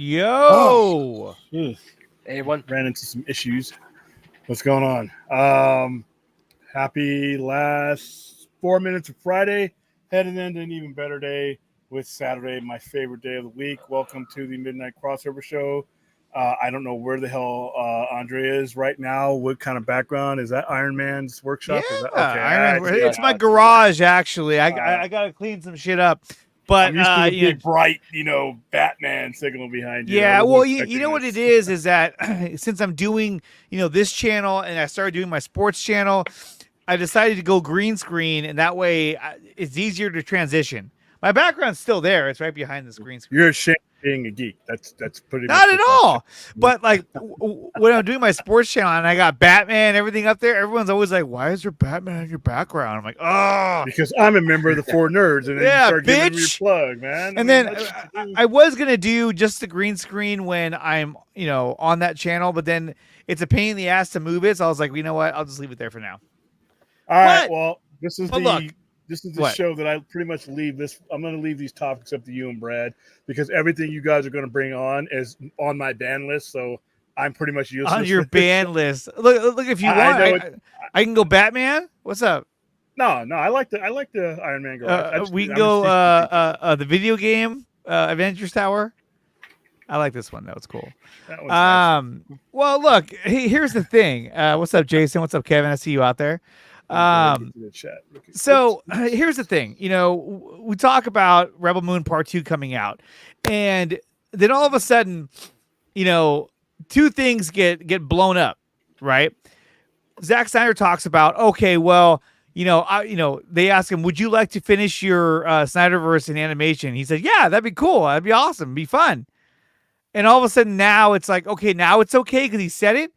Yo. Hey, everyone. Ran into some issues. What's going on? Happy last 4 minutes of Friday. Heading into an even better day with Saturday, my favorite day of the week. Welcome to the Midnight Crossover Show. I don't know where the hell Andre is right now. What kind of background? Is that Iron Man's workshop? Yeah, Is that, okay. Iron Man. It's my garage, actually. I got to clean some shit up. But I'm used to the big, bright, Batman signal behind you. Yeah, well, you know what it is that since I'm doing, this channel and I started doing my sports channel, I decided to go green screen, and that way it's easier to transition. My background's still there. It's right behind this green screen. You're ashamed of being a geek. That's pretty much not at all. But like when I'm doing my sports channel and I got Batman and everything up there, everyone's always like, "Why is there Batman in your background?" I'm like, "Oh, because I'm a member of the Four Nerds." And then yeah, you start bitch. giving me your plug, man. And then I was gonna do just the green screen when I'm, on that channel, but then it's a pain in the ass to move it. So I was like, you know what? I'll just leave it there for now. All right. Well, this is the What? show that I pretty much leave this. I'm going to leave these topics up to you and Brad because everything you guys are going to bring on is on my ban list. So I'm pretty much useless. On your ban list. Look. If you want, I can go Batman. What's up? No. I like the Iron Man garage. We can go the video game Avengers Tower. I like this one. That was cool. That nice. Well, look. Here's the thing. What's up, Jason? What's up, Kevin? I see you out there. So here's the thing, we talk about Rebel Moon Part 2 coming out, and then all of a sudden, two things get blown up, right? Zack Snyder talks about, okay, well, they ask him, would you like to finish your Snyderverse in animation? He said, yeah, that'd be cool. That'd be awesome. It'd be fun. And all of a sudden now it's like, okay, now it's okay because he said it.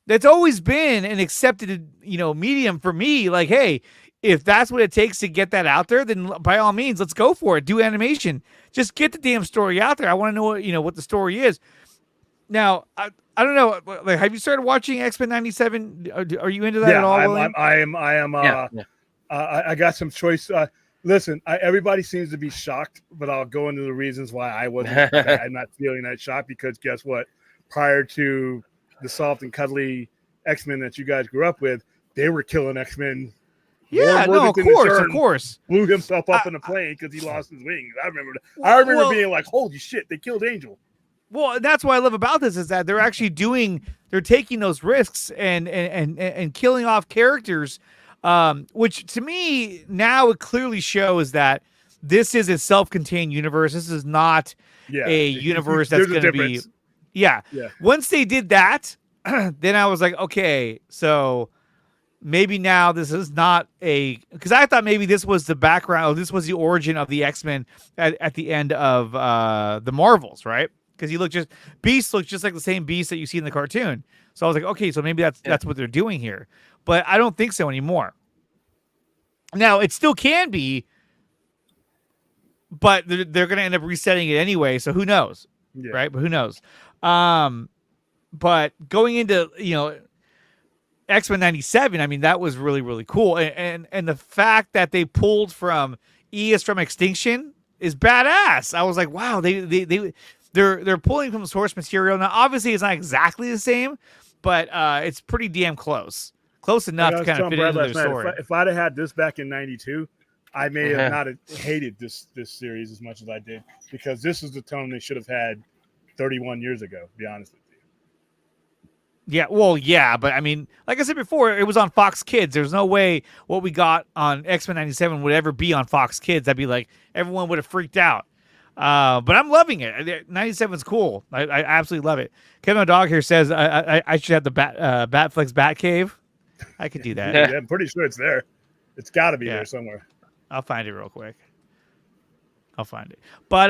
That's always been an accepted, medium for me. Like, hey, if that's what it takes to get that out there, then by all means, let's go for it. Do animation. Just get the damn story out there. I want to know, what the story is. Now, I don't know. Like, have you started watching Xmen 97? Are you into that at all? I am. I got some choice. Listen, everybody seems to be shocked, but I'll go into the reasons why I wasn't. I'm not feeling that shock because guess what? Prior to the soft and cuddly X-Men that you guys grew up with, they were killing X-Men. Yeah, no, of course. Blew himself up in a plane because he lost his wings. I remember being like, holy shit, they killed Angel. Well, that's what I love about this is that they're actually they're taking those risks and killing off characters, which to me now it clearly shows that this is a self-contained universe. This is not a universe that's going to be. Yeah. Once they did that, then I was like, okay, so maybe now this is not because I thought maybe this was the background, this was the origin of the X-Men at the end of the Marvels, right? Because Beast looks just like the same Beast that you see in the cartoon. So I was like, okay, so maybe that's what they're doing here. But I don't think so anymore. Now, it still can be, but they're going to end up resetting it anyway, so who knows? Yeah. Right? But who knows? But going into, Xmen 97, I mean, that was really, really cool. And the fact that they pulled from E is from Extinction is badass. I was like, wow, they're pulling from source material. Now, obviously, it's not exactly the same, but it's pretty damn close. Close enough to kind of fit into their story. If I'd have had this back in 92, I may have not hated this series as much as I did because this is the tone they should have had 31 years ago, to be honest with you. Yeah, well, yeah, but I mean, like I said before, it was on Fox Kids. There's no way what we got on Xmen 97 would ever be on Fox Kids. I'd be like, everyone would have freaked out. But I'm loving it. 97 is cool. I absolutely love it. Kevin Dog here says I should have the Batflex Batcave. I could do that. Yeah, I'm pretty sure it's there. It's got to be there somewhere. I'll find it real quick. I'll find it. But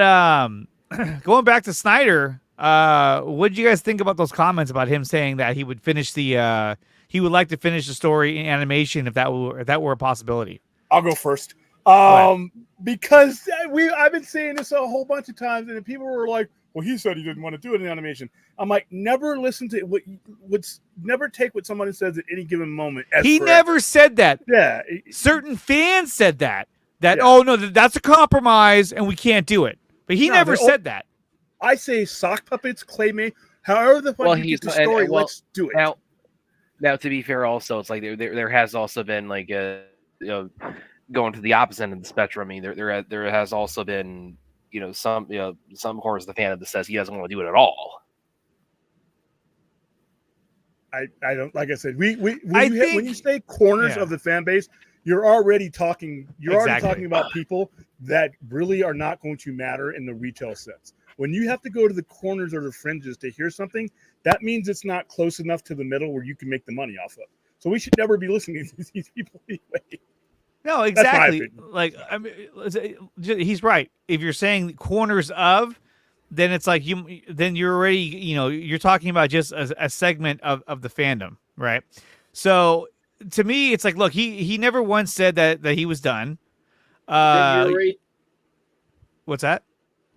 going back to Snyder, what did you guys think about those comments about him saying that he would finish he would like to finish the story in animation if that were a possibility? I'll go first. Because I've been saying this a whole bunch of times, and people were like, "Well, he said he didn't want to do it in animation." I'm like, never listen to never take what somebody says at any given moment. He never said that. Yeah, certain fans said that. Oh no, that's a compromise, and we can't do it. But he never said that. I say sock puppets, claymate, however the fuck you get the story, let's do it. Now, to be fair, also it's like there has also been like going to the opposite end of the spectrum. I mean, there has also been some corners of the fandom that says he doesn't want to do it at all. I don't, like I said, when you say corners of the fan base, you're already talking about people that really are not going to matter in the retail sense. When you have to go to the corners or the fringes to hear something, that means it's not close enough to the middle where you can make the money off of. So we should never be listening to these people anyway. No, exactly. Like, I mean, he's right. If you're saying corners of, then it's like you're already, you're talking about just a segment of the fandom, right? So to me, it's like, look, he never once said that he was done. What's that?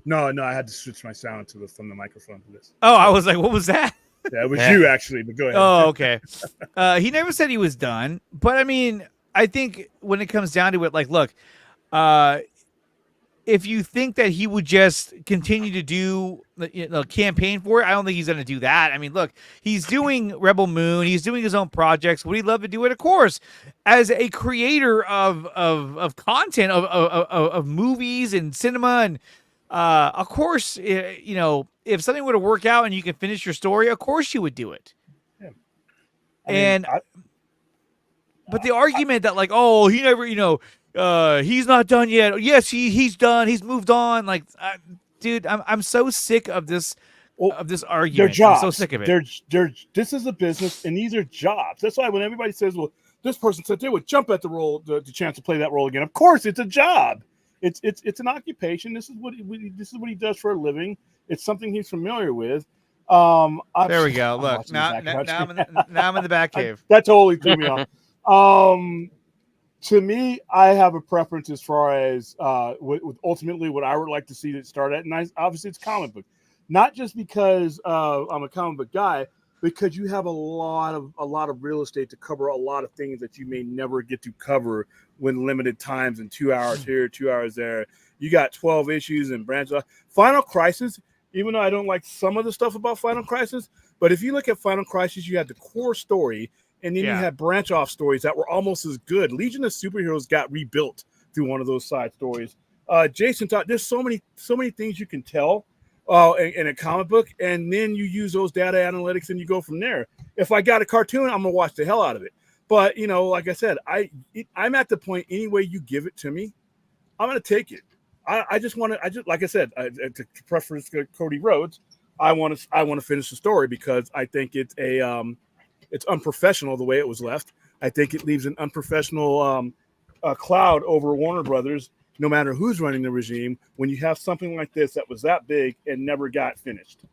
No, I had to switch my sound from the microphone to this. Oh, I was like, what was that? Yeah, it was you actually, but go ahead. Oh, okay. He never said he was done, but I mean, I think when it comes down to it, like, look, if you think that he would just continue to do campaign for it, I don't think he's going to do that. I mean, look, he's doing Rebel Moon. He's doing his own projects. Would he love to do it? Of course. As a creator of content, of movies and cinema, and of course, if something were to work out and you can finish your story, of course you would do it. Yeah. But the argument that like, oh, he never, he's not done yet. Yes, he's done. He's moved on. Like, dude, I'm so sick of this argument. They're jobs. I'm so sick of it. This is a business, and these are jobs. That's why when everybody says, "Well, this person said they would jump at the role, the chance to play that role again," of course, it's a job. It's an occupation. This is what he does for a living. It's something he's familiar with. There we go. Look, now I'm in the back cave. That totally threw me off. To me, I have a preference as far as with ultimately what I would like to see it start at, and obviously it's comic book, not just because I'm a comic book guy, because you have a lot of real estate to cover a lot of things that you may never get to cover when limited times and 2 hours here, 2 hours there. You got 12 issues and branch off. Final Crisis, even though I don't like some of the stuff about Final Crisis, but if you look at Final Crisis, you had the core story. And then you had branch off stories that were almost as good. Legion of Superheroes got rebuilt through one of those side stories. Jason thought there's so many things you can tell in a comic book, and then you use those data analytics and you go from there. If I got a cartoon, I'm gonna watch the hell out of it. But like I said, I'm at the point any way you give it to me, I'm gonna take it. I just like I said, to preference Cody Rhodes, I want to finish the story because I think it's unprofessional the way it was left. I think it leaves an unprofessional cloud over Warner Brothers, no matter who's running the regime, when you have something like this that was that big and never got finished.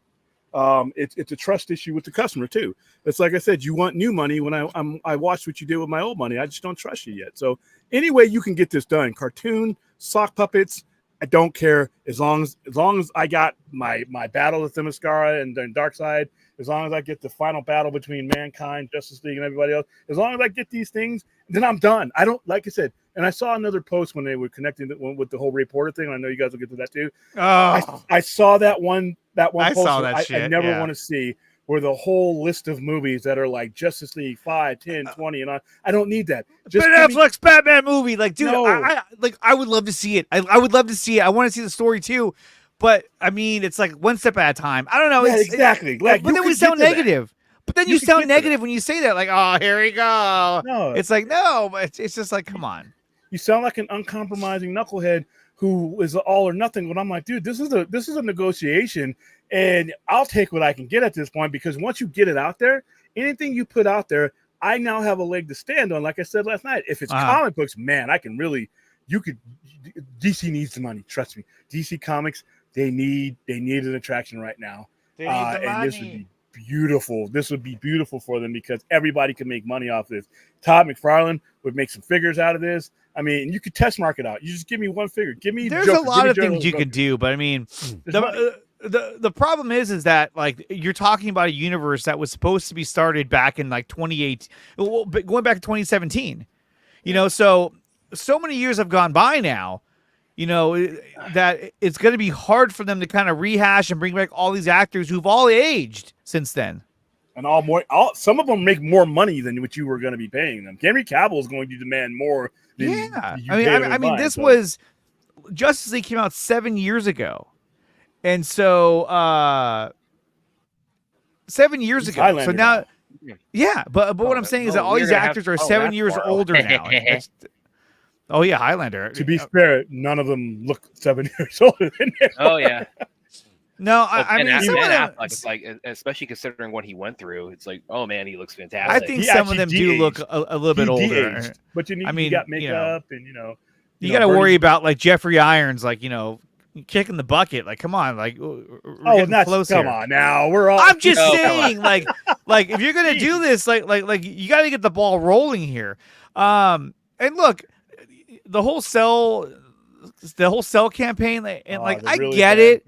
It's a trust issue with the customer too. It's like I said, you want new money when I watched what you did with my old money. I just don't trust you yet. So anyway, you can get this done. Cartoon, sock puppets, I don't care. As long as I got my battle with Themyscira and Darkseid, as long as I get the final battle between Mankind, Justice League, and everybody else, as long as I get these things, then I'm done. I don't, like I said, and I saw another post when they were connecting with the whole reporter thing. I know you guys will get to that too. Oh. I saw that one post saw that shit. I never want to see, where the whole list of movies that are like Justice League 5, 10, 20, and I don't need that. Just Ben Affleck's Batman movie. Like, dude, no. I would love to see it. I would love to see it. I want to see the story too. But I mean, it's like one step at a time. I don't know. Yeah, exactly. But then we sound negative. But then you sound negative when you say that. Like, oh, here we go. No. It's like, no, but it's just like, come on. You sound like an uncompromising knucklehead who is all or nothing. When I'm like, dude, this is a negotiation, and I'll take what I can get at this point, because once you get it out there, anything you put out there, I now have a leg to stand on. Like I said last night, if it's comic books, man, I can really. DC needs the money. Trust me, DC Comics. They need an attraction right now, and this would be beautiful. This would be beautiful for them because everybody can make money off this. Todd McFarlane would make some figures out of this. I mean, you could test market out. You just give me one figure. Give me. There's Joker. A lot of things you can do, but I mean, the problem is that like you're talking about a universe that was supposed to be started back in like 2018, going back to 2017. So many years have gone by now. that it's going to be hard for them to kind of rehash and bring back all these actors who've all aged since then. And some of them make more money than what you were going to be paying them. Henry Cavill is going to demand more than I mean, this was Justice League came out 7 years ago, and so 7 years ago. Highlander so now. Yeah, but what I'm saying is that all these actors are 7 years older now. Highlander. To be fair, none of them look 7 years older than him. Oh yeah. No, I mean, some of them, it's like, especially considering what he went through, it's like, oh man, he looks fantastic. I think some of them do look a little bit older. De-aged, but you got makeup and you got to worry about like Jeffrey Irons, like kicking the bucket. Like, come on, like come on now. We're all. I'm just saying, like if you're gonna do this, like you got to get the ball rolling here. And look, the whole cell campaign, and I really get it.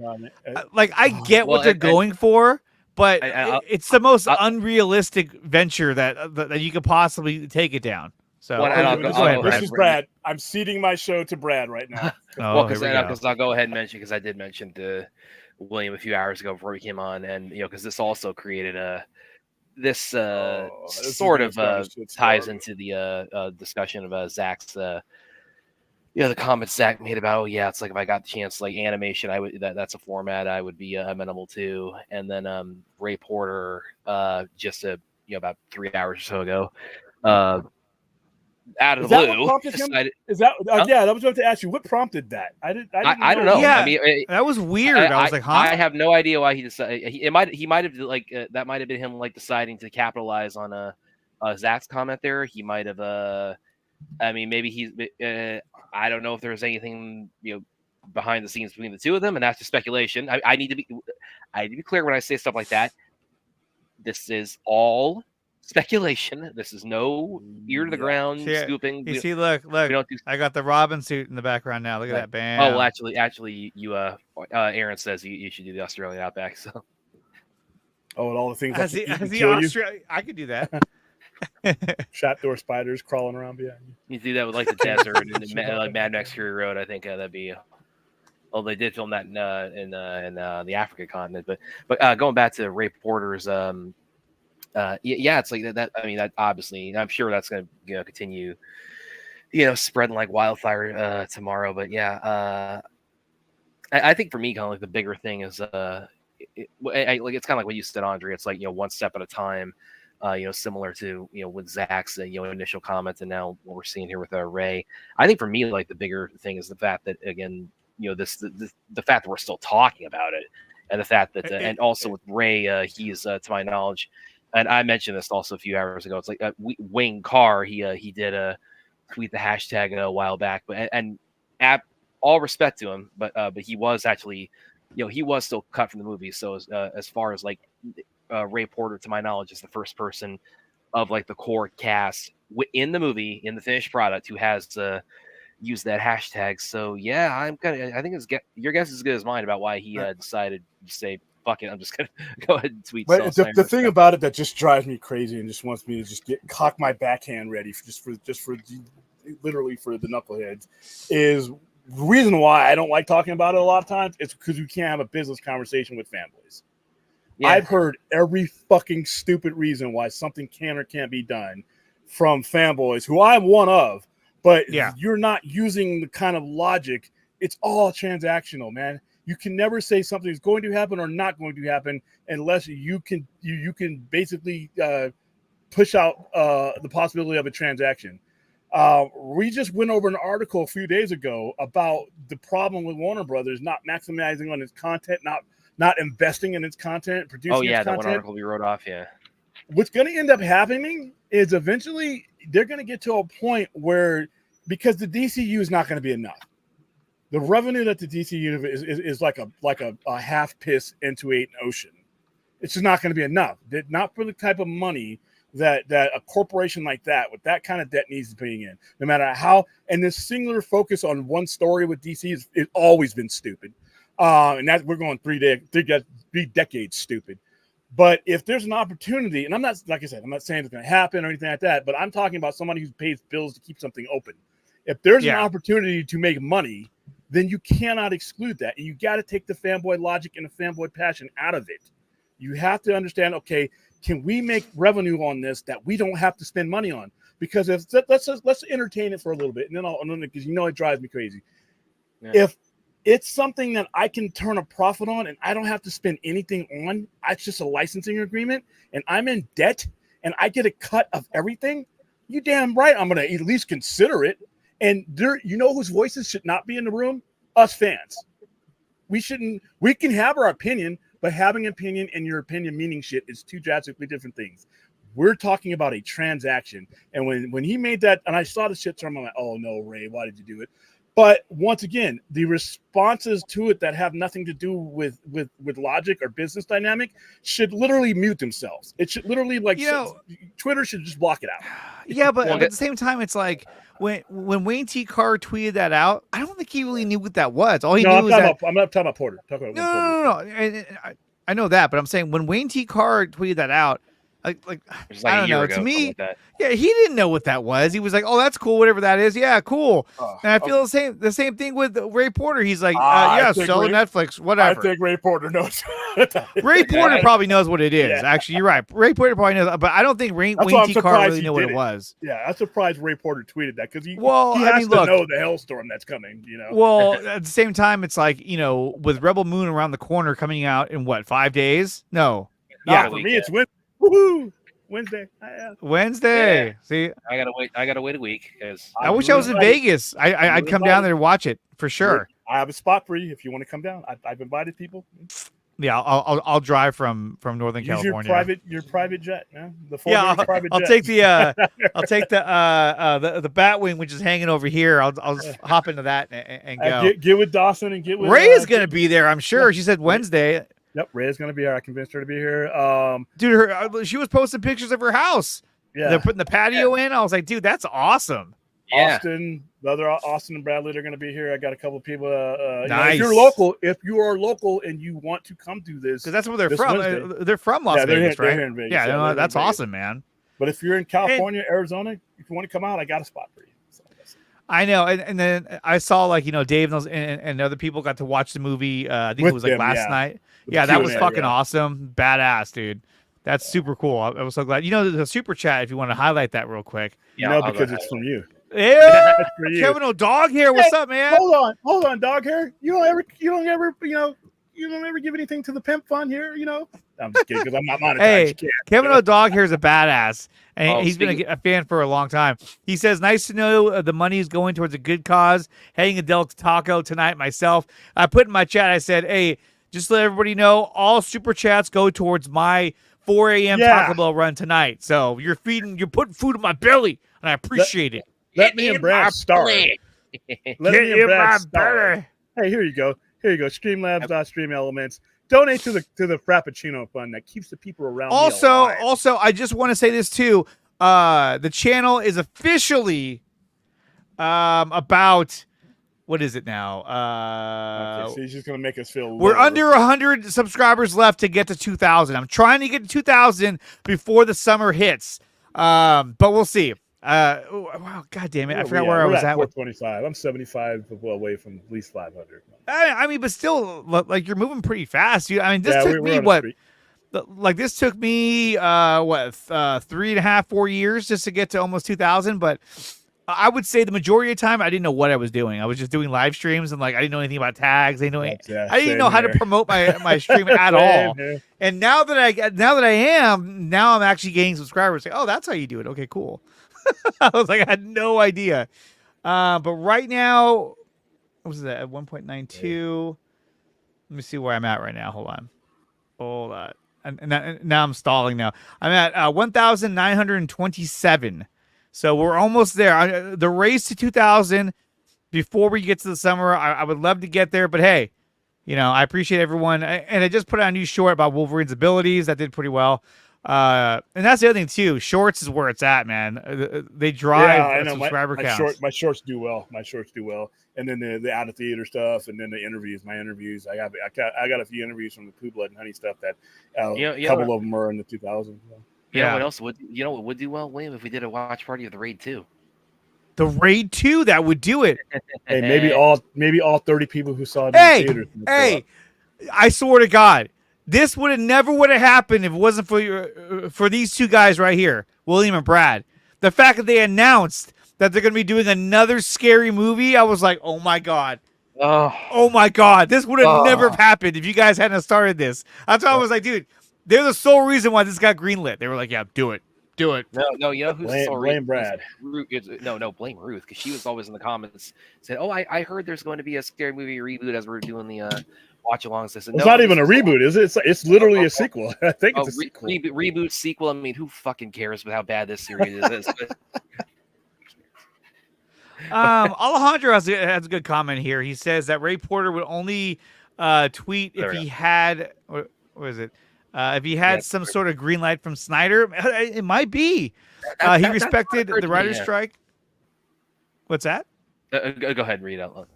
Like I get what they're going for, but it's the most unrealistic venture that you could possibly take it down. So this is Brad. I'm ceding my show to Brad right now. Because I'll go ahead and mention, because I did mention to William a few hours ago before he came on, and because this also created this sort of ties into the discussion of Zach's the comments Zach made about, it's like if I got the chance, like animation, I would that's a format I would be amenable to. And then Ray Porter just about 3 hours or so ago, out of the blue, decided, I was going to ask you what prompted that. I don't know. Yeah, I mean, that was weird. I was like, huh? I have no idea why he decided. He might have like that might have been him like deciding to capitalize on Zach's comment there. He might have I mean, maybe he's. I don't know if there was anything behind the scenes between the two of them, and that's just speculation. I need to be clear when I say stuff like that. This is all speculation. This is no ear to the ground scooping. You see, look. I got the Robin suit in the background now. Look at that band. Oh, well, actually, you Aaron says you should do the Australian Outback. So. Oh, and all the things I could do that. Trapdoor spiders crawling around behind you. You do that with like the desert and like Mad Max Fury Road. I think that'd be. Well, they did film that in the Africa continent, but going back to Ray Porter's, it's like that. I mean, that obviously, I'm sure that's going to continue, spreading like wildfire tomorrow. But I think for me, kind of like the bigger thing is it's kind of like what you said, Andre. It's like one step at a time. Similar to with Zach's initial comments, and now what we're seeing here with Ray. I think for me, like the bigger thing is the fact that again, the fact that we're still talking about it, and the fact that and also with Ray, he's to my knowledge, and I mentioned this also a few hours ago. It's like Wayne Carr, he did tweet the hashtag a while back, but and all respect to him, but he was actually, he was still cut from the movie. So as far as like. Ray Porter, to my knowledge, is the first person of like the core cast in the movie, in the finished product, who has used that hashtag. So I think your guess is as good as mine about why he decided to say, "Fuck it, I'm just gonna go ahead and tweet." But the thing about it that just drives me crazy and just wants me to just cock my backhand ready literally for the knuckleheads is the reason why I don't like talking about it a lot of times. It's because we can't have a business conversation with fanboys. Yeah. I've heard every fucking stupid reason why something can or can't be done from fanboys, who I'm one of, but you're not using the kind of logic. It's all transactional, man. You can never say something is going to happen or not going to happen unless you can basically push out the possibility of a transaction. We just went over an article a few days ago about the problem with Warner Brothers not maximizing on its content, not investing in its content, producing its content. That one article we wrote off, What's going to end up happening is eventually they're going to get to a point where, because the DCU is not going to be enough. The revenue that the DCU is like a half piss into an ocean. It's just not going to be enough. Not for the type of money that a corporation like that, with that kind of debt, needs to bring in. No matter how, and this singular focus on one story with DC is always been stupid. And that we're going three decades stupid. But if there's an opportunity, and I'm not, like I said, I'm not saying it's going to happen or anything like that, but I'm talking about somebody who pays bills to keep something open. If there's an opportunity to make money, then you cannot exclude that. And you got to take the fanboy logic and the fanboy passion out of it. You have to understand, okay, can we make revenue on this that we don't have to spend money on? Because let's entertain it for a little bit, and then because it drives me crazy. Yeah. If it's something that I can turn a profit on and I don't have to spend anything on, it's just a licensing agreement, and I'm in debt and I get a cut of everything, you damn right I'm going to at least consider it. And whose voices should not be in the room? Us fans. We can have our opinion, but having an opinion and your opinion meaning shit is two drastically different things. We're talking about a transaction. And when he made that, and I saw the shit term, I'm like, oh no, Ray, why did you do it? But once again, the responses to it that have nothing to do with logic or business dynamic should literally mute themselves. It should literally Twitter should just block it out. Yeah, but at the same time, it's like when Wayne T. Carr tweeted that out, I don't think he really knew what that was. All he knew was that I'm not talking about Porter. No. I know that, but I'm saying when Wayne T. Carr tweeted that out, like I don't know. To me, yeah, he didn't know what that was. He was like, "Oh, that's cool. Whatever that is, yeah, cool." And I feel the same thing with Ray Porter. He's like, "Yeah, sell Netflix, whatever." I think Ray Porter knows. Ray Porter probably knows what it is. Yeah. Actually, you're right. Ray Porter probably knows, but I don't think Wayne T. Carr really knew what it was. Yeah, I'm surprised Ray Porter tweeted that because he has to know the hellstorm that's coming. Well, at the same time, it's like with Rebel Moon around the corner coming out in what 5 days? No, yeah, for me it's Wednesday. Woohoo! Wednesday. Wednesday. Yeah. See, I gotta wait a week because I wish I was in Vegas. I'd come down there and watch it for sure. I have a spot for you if you want to come down. I've invited people. Yeah, I'll drive from Northern California. Your private jet, man. I'll take the Batwing, which is hanging over here. I'll just hop into that and go. Get with Dawson and get with Ray is gonna be there. I'm sure. She said Wednesday. Yep, Ray's gonna be here. I convinced her to be here. Dude, she was posting pictures of her house. Yeah, they're putting the patio in. I was like, dude, that's awesome. Yeah. Austin and Bradley, they're gonna be here. I got a couple of people. Nice. If you are local and you want to come do this, because that's where they're from. Wednesday. They're from Las Vegas, right? They're here in Vegas. Yeah, that's awesome, man. But if you're in California, Arizona, if you want to come out, I got a spot for you. I know, and then I saw Dave and other people got to watch the movie. I think it was last night. Yeah, that was fucking awesome, badass, dude. That's super cool. I was so glad. The super chat. If you want to highlight that real quick. Yeah, because it's from you. Yeah, Kevin O'Dog here. What's up, man? Hold on, Dog hair. You don't ever give anything to the pimp fund here. I'm just kidding because I'm not monetized. Hey, Kevin O'Dog here is a badass. And he's been a fan for a long time. He says, nice to know the money is going towards a good cause. Heading a Del Taco tonight myself. I put in my chat, I said, hey, just let everybody know, all super chats go towards my 4 a.m. Taco Bell run tonight. So you're putting food in my belly, and I appreciate it. Let me and Brad start. Hey, here you go. Streamlabs.streamelements. Donate to the Frappuccino Fund that keeps the people around me alive. Also, I just want to say this too. The channel is officially about what is it now? So he's just gonna make us feel. We're under 100 subscribers left to get to 2,000. I'm trying to get to 2,000 before the summer hits. But we'll see. Wow, god damn it! I forgot where I was at. 425. I'm 75 away from at least 500. I mean, but still, like you're moving pretty fast. This took me what? This took me 3.5, 4 years just to get to almost 2,000. But I would say the majority of the time I didn't know what I was doing. I was just doing live streams and I didn't know anything about tags. I didn't know how to promote my stream at all. And now that I'm actually gaining subscribers. Like, oh, that's how you do it. Okay, cool. I was like, I had no idea. But right now, what was that at 1.92? Let me see where I'm at right now. Hold on. And now I'm stalling now. I'm at 1,927. So we're almost there. The race to 2,000 before we get to the summer. I would love to get there, but hey, I appreciate everyone. And I just put out a new short about Wolverine's abilities. That did pretty well. And that's the other thing too. Shorts is where it's at, man. They drive subscriber counts. My shorts do well. And then the out of theater stuff, and then the interviews. My interviews. I got a few interviews from the Poo Blood and Honey stuff that a couple of them are in the 2000s. What else would what would do well, William? If we did a watch party of the Raid 2. The Raid 2, that would do it. Hey, maybe all 30 people who saw it in the theater. Hey, I swear to God, this never would have happened if it wasn't for these two guys right here, William and Brad. The fact that they announced that they're going to be doing another scary movie, I was like, oh my God. Oh my God. This would have never happened if you guys hadn't started this. That's why I was like, dude, they're the sole reason why this got greenlit. They were like, yeah, do it. Do it. No, you know who's blame Brad. No, blame Ruth, because she was always in the comments said, "Oh, I heard there's going to be a scary movie reboot as we're doing the watch alongs." It's not even a reboot, is it? It's literally a sequel. I think it's a sequel. Reboot sequel. I mean, who fucking cares about how bad this series is? Alejandro has a good comment here. He says that Ray Porter would only tweet if he had what is it? If he had some sort of green light from Snyder. It might be. He respected the writer's strike. What's that? Go ahead and read out loud.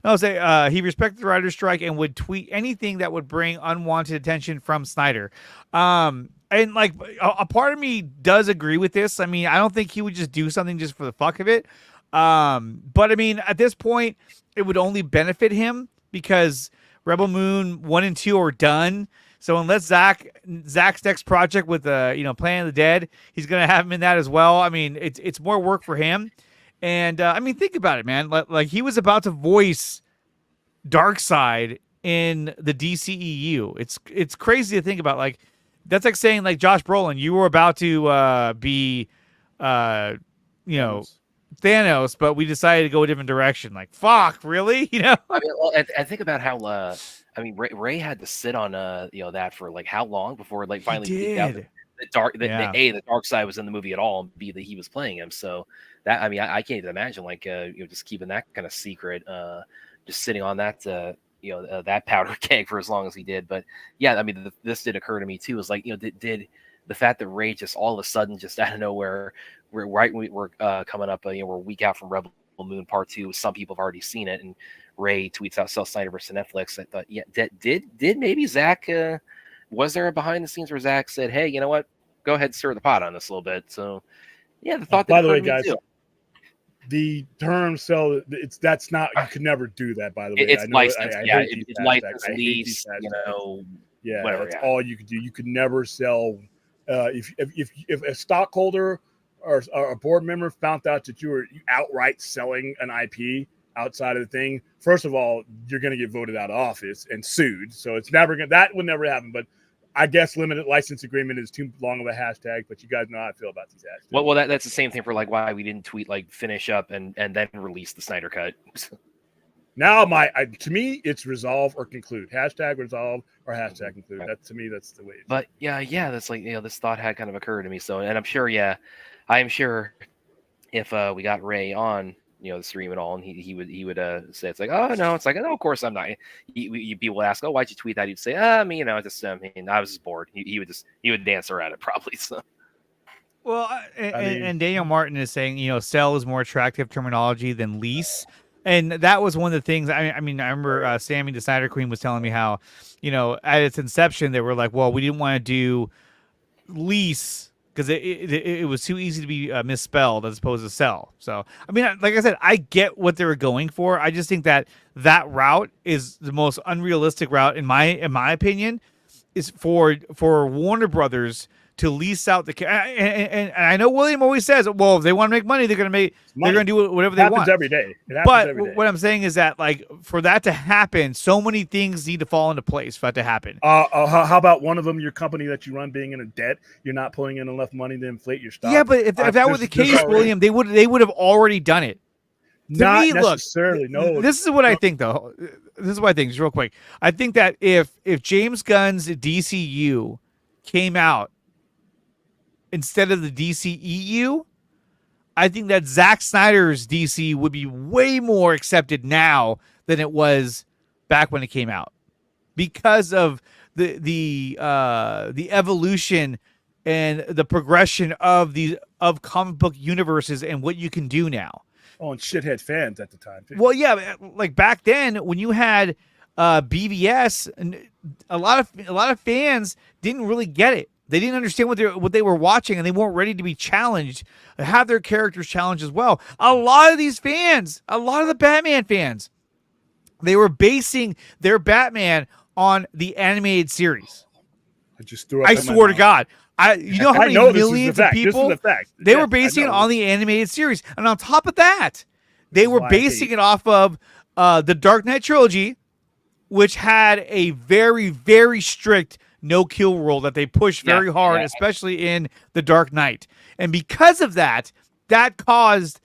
I'll say he respected the writer's strike and would tweet anything that would bring unwanted attention from Snyder. And like a part of me does agree with this. I mean, I don't think he would just do something just for the fuck of it. But I mean, at this point, it would only benefit him because Rebel Moon 1 and 2 are done. So unless Zach's next project with Planet of the Dead, he's gonna have him in that as well. I mean, it's more work for him. And I mean, think about it, man. Like he was about to voice Darkseid in the DCEU. It's crazy to think about. Like that's like saying like Josh Brolin, you were about to be Thanos, but we decided to go a different direction. Like, fuck, really? You know? I mean, I think about how Ray had to sit on that for like how long before like finally leaked out the Darkseid was in the movie at all, and B, that he was playing him. So that I can't even imagine like just keeping that kind of secret, just sitting on that that powder keg for as long as he did. But yeah, I mean this did occur to me too. Is like did the fact that Ray just all of a sudden just out of nowhere, we're coming up we're a week out from Rebel Moon Part 2. Some people have already seen it, and Ray tweets out Snyder versus Netflix. I thought, yeah, did maybe Zach was there a behind the scenes where Zach said, hey, you know what, go ahead and stir the pot on this a little bit. So yeah, the thought. By the way, guys, the term "sell" that's not, you could never do that. By the way, it's licensed. It's licensed lease. Whatever. That's all you could do. You could never sell. If a stockholder or a board member found out that you were outright selling an IP outside of the thing, first of all, you're going to get voted out of office and sued. So it's never going. That would never happen. But I guess limited license agreement is too long of a hashtag. But you guys know how I feel about these hashtags. Well, that's the same thing for like why we didn't tweet like finish up and then release the Snyder Cut. Now, to me, it's resolve or conclude. Hashtag resolve or hashtag conclude. That to me, that's the way. But yeah, that's like this thought had kind of occurred to me. So, and I'm sure if we got Ray on the stream and all, and he would say it's like, oh no, it's like, no, of course I'm not. People ask, oh, why'd you tweet that? He'd say, I was just bored. He would answer at it probably. So. Well, and Daniel Martin is saying sell is more attractive terminology than lease. And that was one of the things. I remember Sammy the Snyder Queen was telling me how, at its inception they were like, well, we didn't want to do lease because it was too easy to be misspelled as opposed to sell. So I mean, like I said, I get what they were going for. I just think that route is the most unrealistic route in my opinion, is for Warner Brothers to lease out the and I know William always says, well, if they want to make money, they're going to do whatever they want. Every day. But what I'm saying is that like for that to happen, so many things need to fall into place for that to happen. How about one of them, your company that you run being in a debt, you're not pulling in enough money to inflate your stock? Yeah, but if that were the case, William, they would have already done it. Not necessarily. No. This is what I think, though. This is what I think. Just real quick, I think that if James Gunn's DCU came out instead of the DCEU, I think that Zack Snyder's DC would be way more accepted now than it was back when it came out, because of the evolution and the progression of comic book universes and what you can do now. Oh, and shithead fans at the time too. Well, yeah, like back then when you had BVS, and a lot of fans didn't really get it. They didn't understand what they were watching, and they weren't ready to be challenged, have their characters challenged as well. A lot of these fans, a lot of the Batman fans, they were basing their Batman on the animated series. I just threw up. I swear to God. You know how many millions of people they were basing it on the animated series, and on top of that, they were basing it off of the Dark Knight trilogy, which had a very, very strict no-kill rule that they pushed very hard, especially in the Dark Knight. And because of that, that caused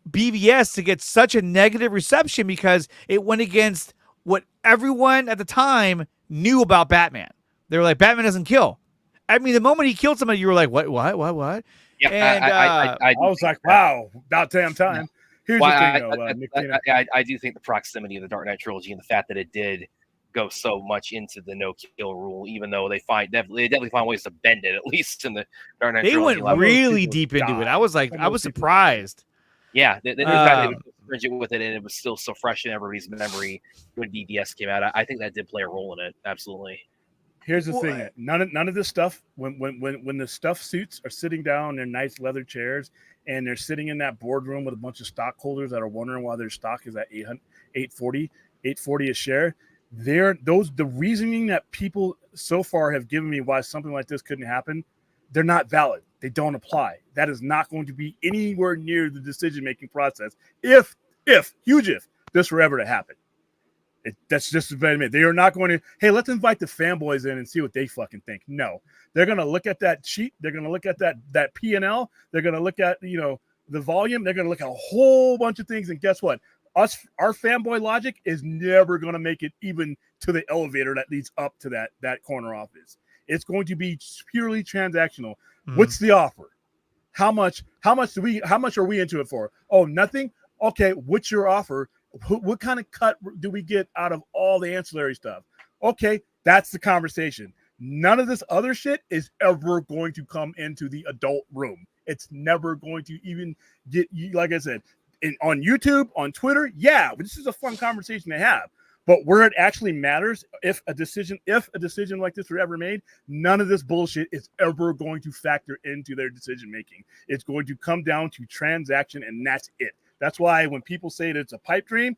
BVS to get such a negative reception because it went against what everyone at the time knew about Batman. They were like, Batman doesn't kill. I mean, the moment he killed somebody, you were like, what? Yeah, and I was like, wow, about damn time. Here's the thing, though. I do think the proximity of the Dark Knight trilogy and the fact that it did go so much into the no-kill rule, even though they definitely find ways to bend it, at least in the Dark Knight trilogy. They went really deep into it. I was surprised. Yeah, the fact that they were stringent with it and it was still so fresh in everybody's memory when BVS came out, I think that did play a role in it. Absolutely. Here's the thing: none of this stuff. When the stuff suits are sitting down in their nice leather chairs and they're sitting in that boardroom with a bunch of stockholders that are wondering why their stock is at 840 a share. The reasoning that people so far have given me why something like this couldn't happen, they're not valid. They don't apply. That is not going to be anywhere near the decision-making process. If this were ever to happen. That's just about it. They are not going to, hey, let's invite the fanboys in and see what they fucking think. No, they're going to look at that sheet. They're going to look at that P&L. They're going to look at, the volume. They're going to look at a whole bunch of things. And guess what? Our fanboy logic is never going to make it even to the elevator that leads up to that corner office. It's going to be purely transactional. Mm-hmm. What's the offer? How much are we into it for? Oh, nothing. Okay. What's your offer? What kind of cut do we get out of all the ancillary stuff? Okay, that's the conversation. None of this other shit is ever going to come into the adult room. It's never going to even get, like I said, on YouTube, on Twitter. Yeah, this is a fun conversation to have. But where it actually matters, if a decision like this were ever made, none of this bullshit is ever going to factor into their decision making. It's going to come down to transaction, and that's it. That's why when people say that it's a pipe dream,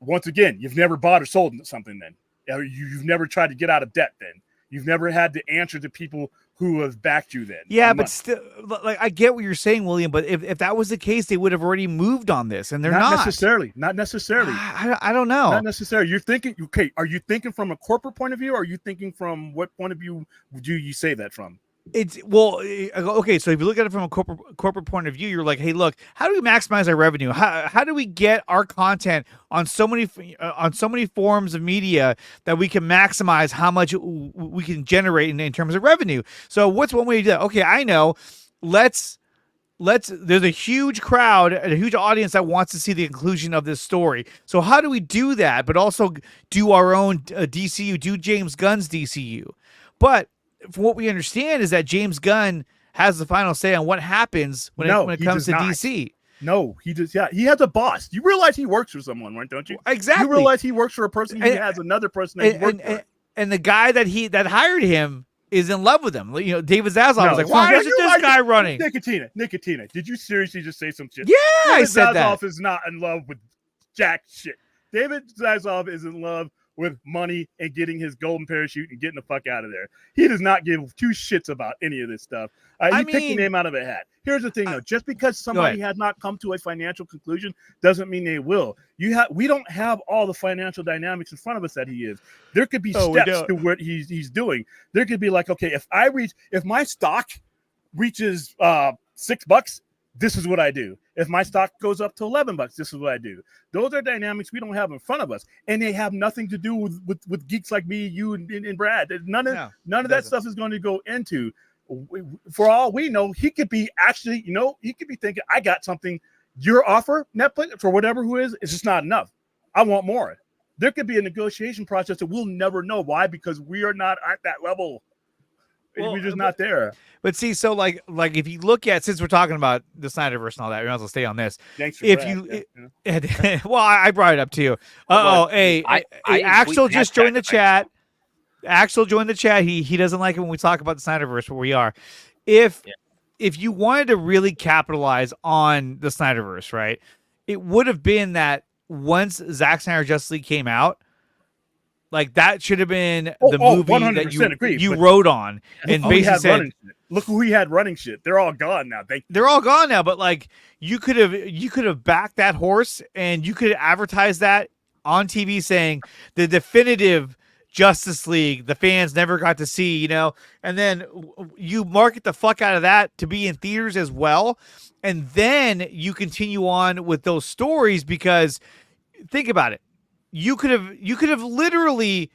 once again, you've never bought or sold something then. You've never tried to get out of debt then. You've never had to answer to people who have backed you then. Yeah, but still, like, I get what you're saying, William, but if that was the case, they would have already moved on this, and they're not. Not necessarily. I don't know. Not necessarily. You're thinking, okay, are you thinking from a corporate point of view, or are you thinking from what point of view do you say that from? It's okay. So if you look at it from a corporate point of view, you're like, hey, look, how do we maximize our revenue? How do we get our content on so many forms of media that we can maximize how much we can generate in terms of revenue? So what's one way to do that? Okay, I know. There's a huge crowd, a huge audience that wants to see the conclusion of this story. So how do we do that, but also do our own DCU, do James Gunn's DCU? But from what we understand is that James Gunn has the final say on what happens when it comes to DC. No, he does. Yeah, he has a boss. You realize he works for someone, right? Don't you? Exactly. You realize he works for a person who has another person that he works for. And the guy that hired him is in love with him. David Zaslav was like, why isn't this guy running? Nicotina, did you seriously just say some shit? Yeah, David I said Zaslav that. Is not in love with jack shit. David Zaslav is in love with money and getting his golden parachute and getting the fuck out of there. He does not give two shits about any of this stuff. He picked the name out of a hat. Here's the thing, though. Just because somebody has not come to a financial conclusion doesn't mean they will. We don't have all the financial dynamics in front of us that he is. There could be steps to what he's doing. There could be like, okay, if my stock reaches $6, this is what I do. If my stock goes up to $11, this is what I do. Those are dynamics we don't have in front of us, and they have nothing to do with geeks like me, you, and Brad. None of that stuff is going to go into. For all we know, he could be actually, he could be thinking, I got something. Your offer, Netflix, for whatever who is just not enough. I want more. There could be a negotiation process that we'll never know. Why? Because we are not at that level. We're just not there. But see, so like if you look at, since we're talking about the Snyderverse and all that, we might as well stay on this. Thanks for well, I brought it up too. Axel just joined the chat. Axel joined the chat. He doesn't like it when we talk about the Snyderverse, but we are. If you wanted to really capitalize on the Snyderverse, right, it would have been that once Zack Snyder Justice League came out, like that should have been the movie that you wrote on, and basically said, "Look who he had running shit. They're all gone now. They're all gone now." But like you could have backed that horse, and you could advertise that on TV, saying the definitive Justice League the fans never got to see, you know, and then you market the fuck out of that to be in theaters as well, and then you continue on with those stories because think about it. You could have literally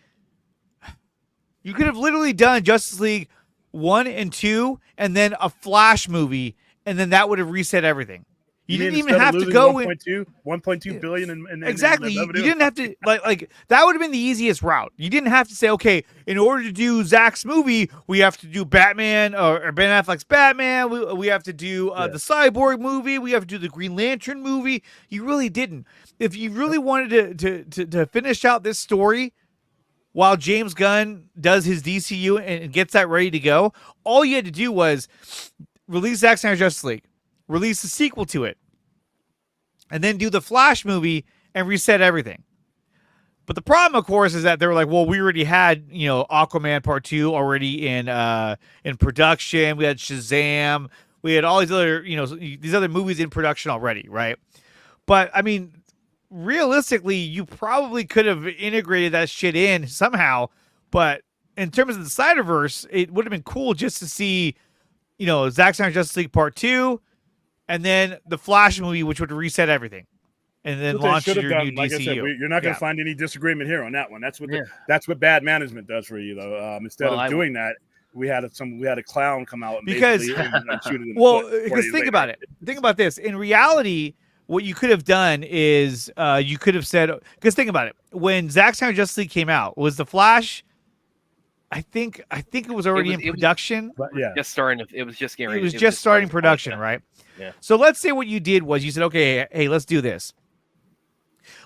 done Justice League 1 and 2 and then a Flash movie, and then that would have reset everything. You didn't even have to go 1.2 billion in exactly. You didn't have to like that would have been the easiest route. You didn't have to say, okay, in order to do Zack's movie, we have to do Batman or Ben Affleck's Batman. We have to do the Cyborg movie. We have to do the Green Lantern movie. You really didn't. If you really wanted to finish out this story while James Gunn does his DCU and gets that ready to go, all you had to do was release Zack Snyder's Justice League, release the sequel to it, and then do the Flash movie and reset everything. But the problem, of course, is that they were like, well, we already had, you know, Aquaman Part 2 already in production. We had Shazam. We had all these other, you know, these other movies in production already, right? But, I mean, realistically, you probably could have integrated that shit in somehow. But in terms of the Snyderverse, it would have been cool just to see, you know, Zack Snyder's Justice League Part 2, and then the Flash movie, which would reset everything, and then launch your new like DCU. I said, you're not going to find any disagreement here on that one. That's what bad management does for you, though. Instead of doing that, we had a clown come out and because shoot it in the foot because think about it. Think about this. In reality, what you could have done is you could have said, because think about it. When Zack Snyder Justice League came out, was the Flash? I think it was already in production. It was just starting production, right? Yeah. So let's say what you did was you said, okay, hey, let's do this.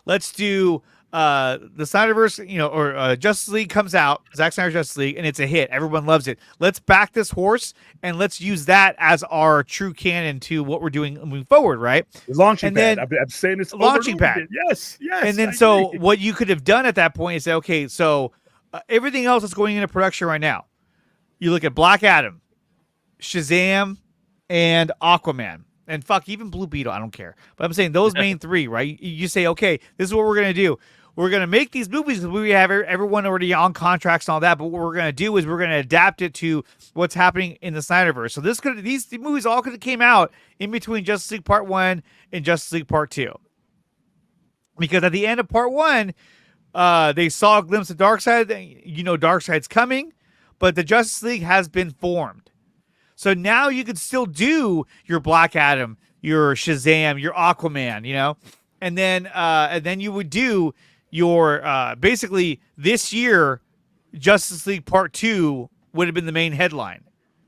Let's do the Snyderverse, you know, or Justice League comes out, Zack Snyder's Justice League, and it's a hit. Everyone loves it. Let's back this horse and let's use that as our true canon to what we're doing moving forward, right? The launching pad. I'm saying this. Launching pad. Yes. And then what you could have done at that point is say, okay, so everything else that's going into production right now, you look at Black Adam, Shazam, and Aquaman. And fuck, even Blue Beetle, I don't care. But I'm saying those main three, right? You say, okay, this is what we're going to do. We're going to make these movies because we have everyone already on contracts and all that. But what we're going to do is we're going to adapt it to what's happening in the Snyderverse. So these movies all could have came out in between Justice League Part 1 and Justice League Part 2. Because at the end of Part 1, they saw a glimpse of Darkseid. You know Darkseid's coming, but the Justice League has been formed. So now you could still do your Black Adam, your Shazam, your Aquaman, you know, and then you would do your basically this year Justice League Part 2 would have been the main headline,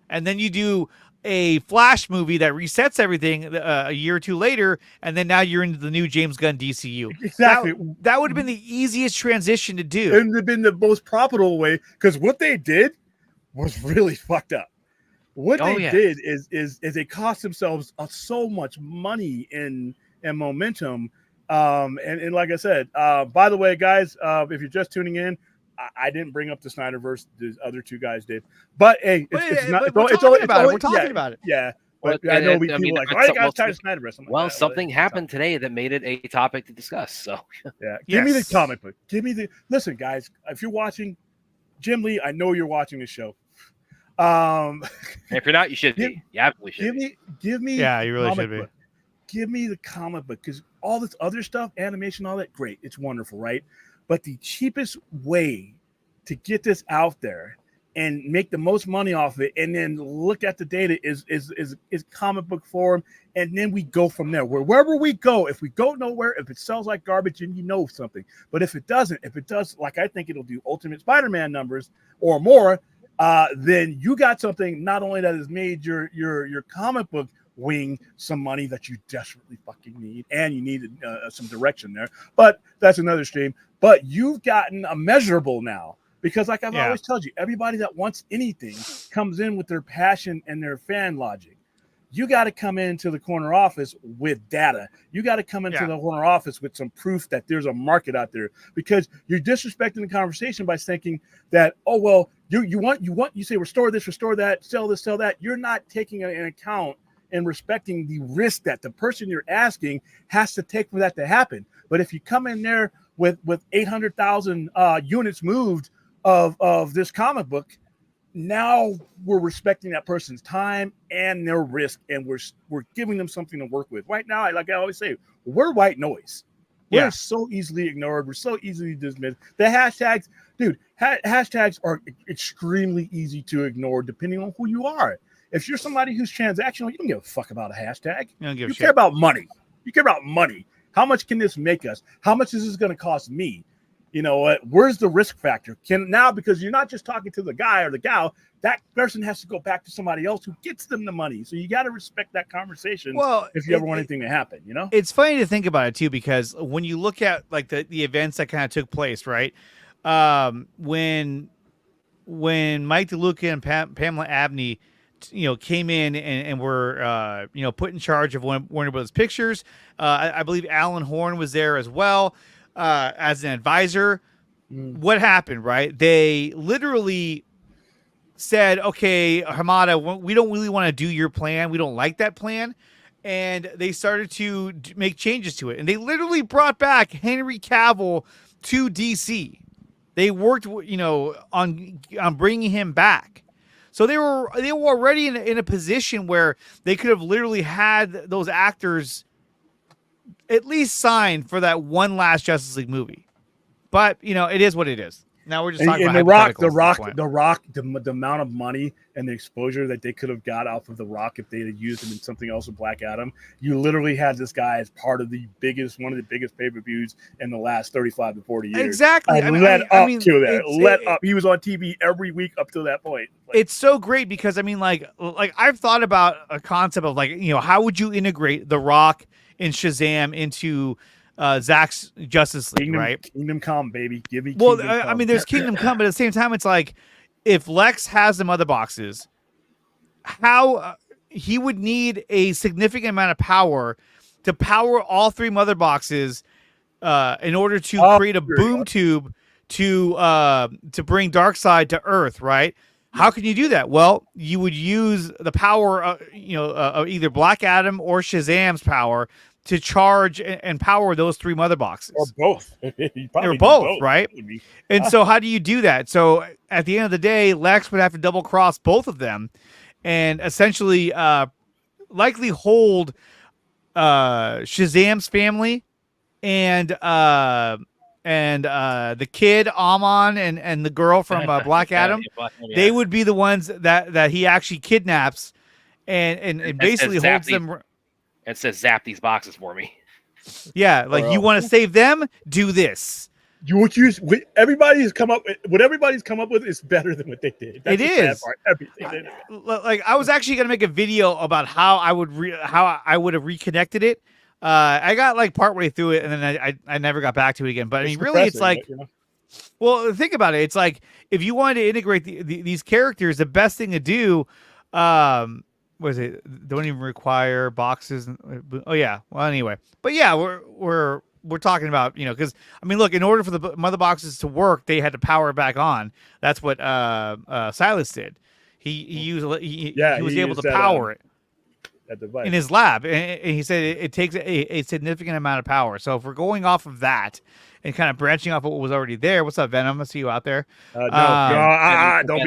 and then you do a Flash movie that resets everything a year or two later, and then now you're into the new James Gunn DCU. Exactly. That would have been the easiest transition to do. It would have been the most profitable way because what they did was really fucked up. What they did is they cost themselves so much money and momentum. And like I said, by the way, guys, if you're just tuning in, I didn't bring up the Snyderverse. The other two guys did. But hey, we're talking about it. Yeah. But I know people like, why you guys tired of Snyderverse? Like, well, something happened today that made it a topic to discuss. So yeah, give me the comic book. Listen, guys. If you're watching, Jim Lee, I know you're watching this show. If you're not, you should be. You absolutely should. Give me. Yeah, you really should be. Give me the comic book because all this other stuff, animation, all that, great, it's wonderful, right? But the cheapest way to get this out there and make the most money off of it, and then look at the data is comic book form, and then we go from there. Wherever we go, if we go nowhere, if it sells like garbage, then you know something. But if it doesn't, if it does, like I think it'll do Ultimate Spider-Man numbers or more. Then you got something not only that has made your comic book wing some money that you desperately fucking need, and you need some direction there. But that's another stream. But you've gotten a measurable now Because like I've always told you, everybody that wants anything comes in with their passion and their fan logic. You got to come into the corner office with data. You got to come into the corner office with some proof that there's a market out there, because you're disrespecting the conversation by thinking that, oh, well, you say restore this, restore that, sell this, sell that. You're not taking an account and respecting the risk that the person you're asking has to take for that to happen. But if you come in there with 800,000 units moved of this comic book, now we're respecting that person's time and their risk, and we're giving them something to work with. Right now, like I always say, we're white noise. We're so easily ignored. We're so easily dismissed. The hashtags, dude, hashtags are extremely easy to ignore depending on who you are. If you're somebody who's transactional, you don't give a fuck about a hashtag. You care about money. You care about money. How much can this make us? How much is this going to cost me? You know what? Where's the risk factor? Because you're not just talking to the guy or the gal, that person has to go back to somebody else who gets them the money. So you got to respect that conversation. Well, if you ever want anything to happen, you know, it's funny to think about it too, because when you look at like the events that kind of took place, right? When Mike DeLuca and Pamela Abney, came in and were, put in charge of Warner Brothers Pictures. I believe Alan Horn was there as well. As an advisor. What happened, right? They literally said, okay, Hamada, we don't really want to do your plan. We don't like that plan. And they started to make changes to it. And they literally brought back Henry Cavill to DC. They worked, on bringing him back. So they were already in a position where they could have literally had those actors at least signed for that one last Justice League movie. But, it is what it is. Now we're just talking about the amount of money and the exposure that they could have got off of The Rock if they had used him in something else with Black Adam. You literally had this guy as part of one of the biggest pay-per-views in the last 35 to 40 years. Exactly. He was on TV every week up to that point. It's so great because, I've thought about a concept of how would you integrate The Rock and Shazam into Zack's Justice League, right? Kingdom Come, baby. Give me Kingdom Come. There's Kingdom Come, but at the same time, it's like if Lex has the mother boxes, how he would need a significant amount of power to power all three mother boxes in order to create a boom tube to bring Darkseid to Earth, right? How can you do that? Well, you would use the power, of either Black Adam or Shazam's power to charge and power those three mother boxes, or both. Or both, right? And so, how do you do that? So, at the end of the day, Lex would have to double cross both of them, and essentially, likely hold Shazam's family and the kid Amon and the girl from Black Adam. They would be the ones that he actually kidnaps and basically holds them. It says, "Zap these boxes for me." Yeah, you want to save them? Do this. What everybody's come up with is better than what they did. That's it is. Everything. I was actually gonna make a video about how I would have reconnected it. I got partway through it, and then I never got back to it again. But really, it's well, think about it. It's like if you wanted to integrate these characters, the best thing to do, was it? Don't even require boxes. Oh yeah. Well, anyway, but yeah, we're talking about because look, in order for the mother boxes to work, they had to power it back on. That's what Silas did. He was able to power it. That device. In his lab, and he said it takes a significant amount of power. So if we're going off of that and kind of branching off of what was already there, what's up, Venom? I see you out there. Don't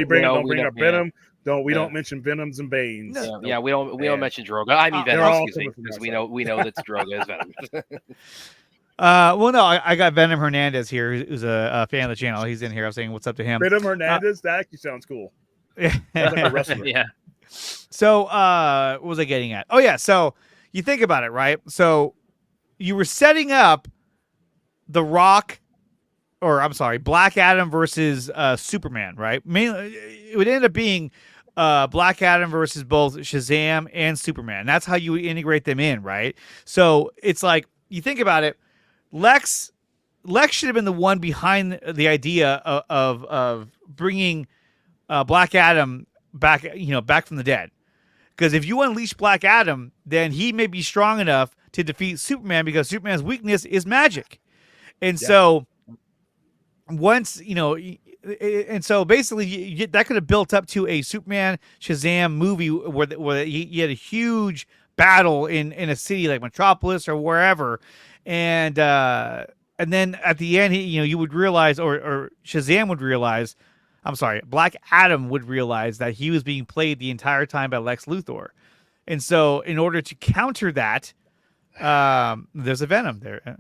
bring up Venom. Don't mention Venoms and Banes. No. We don't mention Droga. I mean Venom, excuse me, because we know that Droga is Venom. Well, no, I got Venom Hernandez here, who's a fan of the channel. He's in here. I was saying what's up to him. Venom Hernandez, that actually sounds cool. Sounds like a wrestler. Yeah. So, what was I getting at? Oh yeah. So you think about it, right? So you were setting up the Rock, Black Adam versus Superman, right? Mainly, it would end up being Black Adam versus both Shazam and Superman. That's how you integrate them in, right? So it's like you think about it. Lex Lex should have been the one behind the idea of bringing Black Adam back, back from the dead. Because if you unleash Black Adam, then he may be strong enough to defeat Superman because Superman's weakness is magic. And so once, and so basically that could have built up to a Superman Shazam movie where you had a huge battle in a city like Metropolis or wherever. And then at the end, you would realize, or Shazam would realize, I'm sorry, Black Adam would realize that he was being played the entire time by Lex Luthor. And so in order to counter that, there's a Venom there.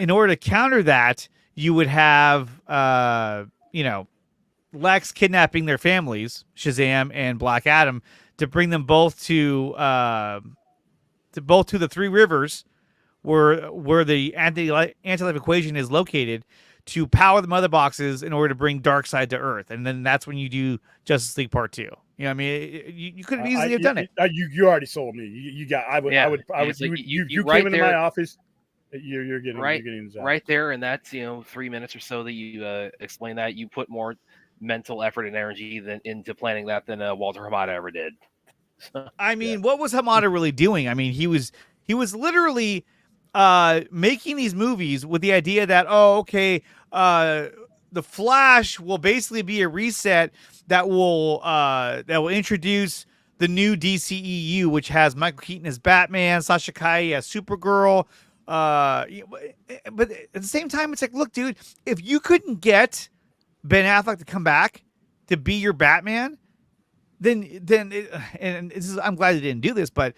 In order to counter that, you would have, Lex kidnapping their families, Shazam and Black Adam, to bring them both to the Three Rivers, where the anti-life equation is located, to power the mother boxes in order to bring Darkseid to Earth. And then that's when you do Justice League Part 2. You know what I mean? You could have easily have done it. You already sold me. You came into my office. You're getting right there, and that's 3 minutes or so that you explain that. You put more mental effort and energy into planning that than Walter Hamada ever did. I mean, what was Hamada really doing? I mean, he was literally making these movies with the idea that, the Flash will basically be a reset that will introduce the new DCEU, which has Michael Keaton as Batman, Sasha Calle as Supergirl. But at the same time, it's like, look, dude, if you couldn't get Ben Affleck to come back to be your Batman, then I'm glad they didn't do this, but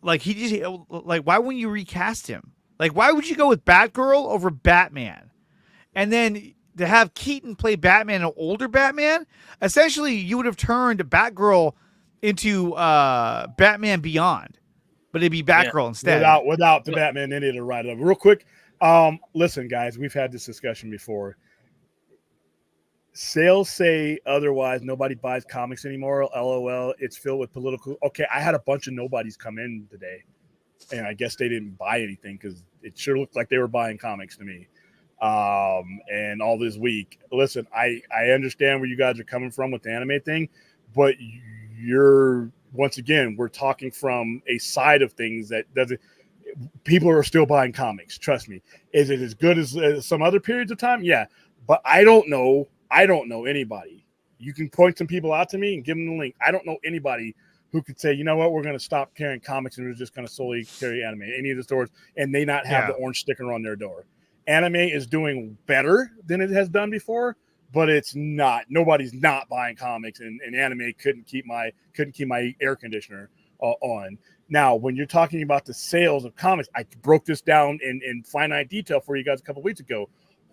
like why wouldn't you recast him? Like, why would you go with Batgirl over Batman? And then to have Keaton play Batman, an older Batman, essentially you would have turned Batgirl into Batman Beyond, but it'd be Batgirl instead. Without the Batman in it to write it up. Real quick, listen, guys, we've had this discussion before. Sales say otherwise. Nobody buys comics anymore. LOL. It's filled with political. Okay, I had a bunch of nobodies come in today, and I guess they didn't buy anything because it sure looked like they were buying comics to me. And all this week, listen, I understand where you guys are coming from with the anime thing, but once again, we're talking from a side of things that doesn't. People are still buying comics. Trust me. Is it as good as some other periods of time? Yeah, but I don't know anybody. You can point some people out to me and give them the link. I don't know anybody who could say, you know what, we're going to stop carrying comics and we're just going to solely carry anime. Any of the stores, and they not have the orange sticker on their door. Anime is doing better than it has done before, but it's not. Nobody's not buying comics, and anime couldn't keep my air conditioner on. Now, when you're talking about the sales of comics, I broke this down in finite detail for you guys a couple of weeks ago.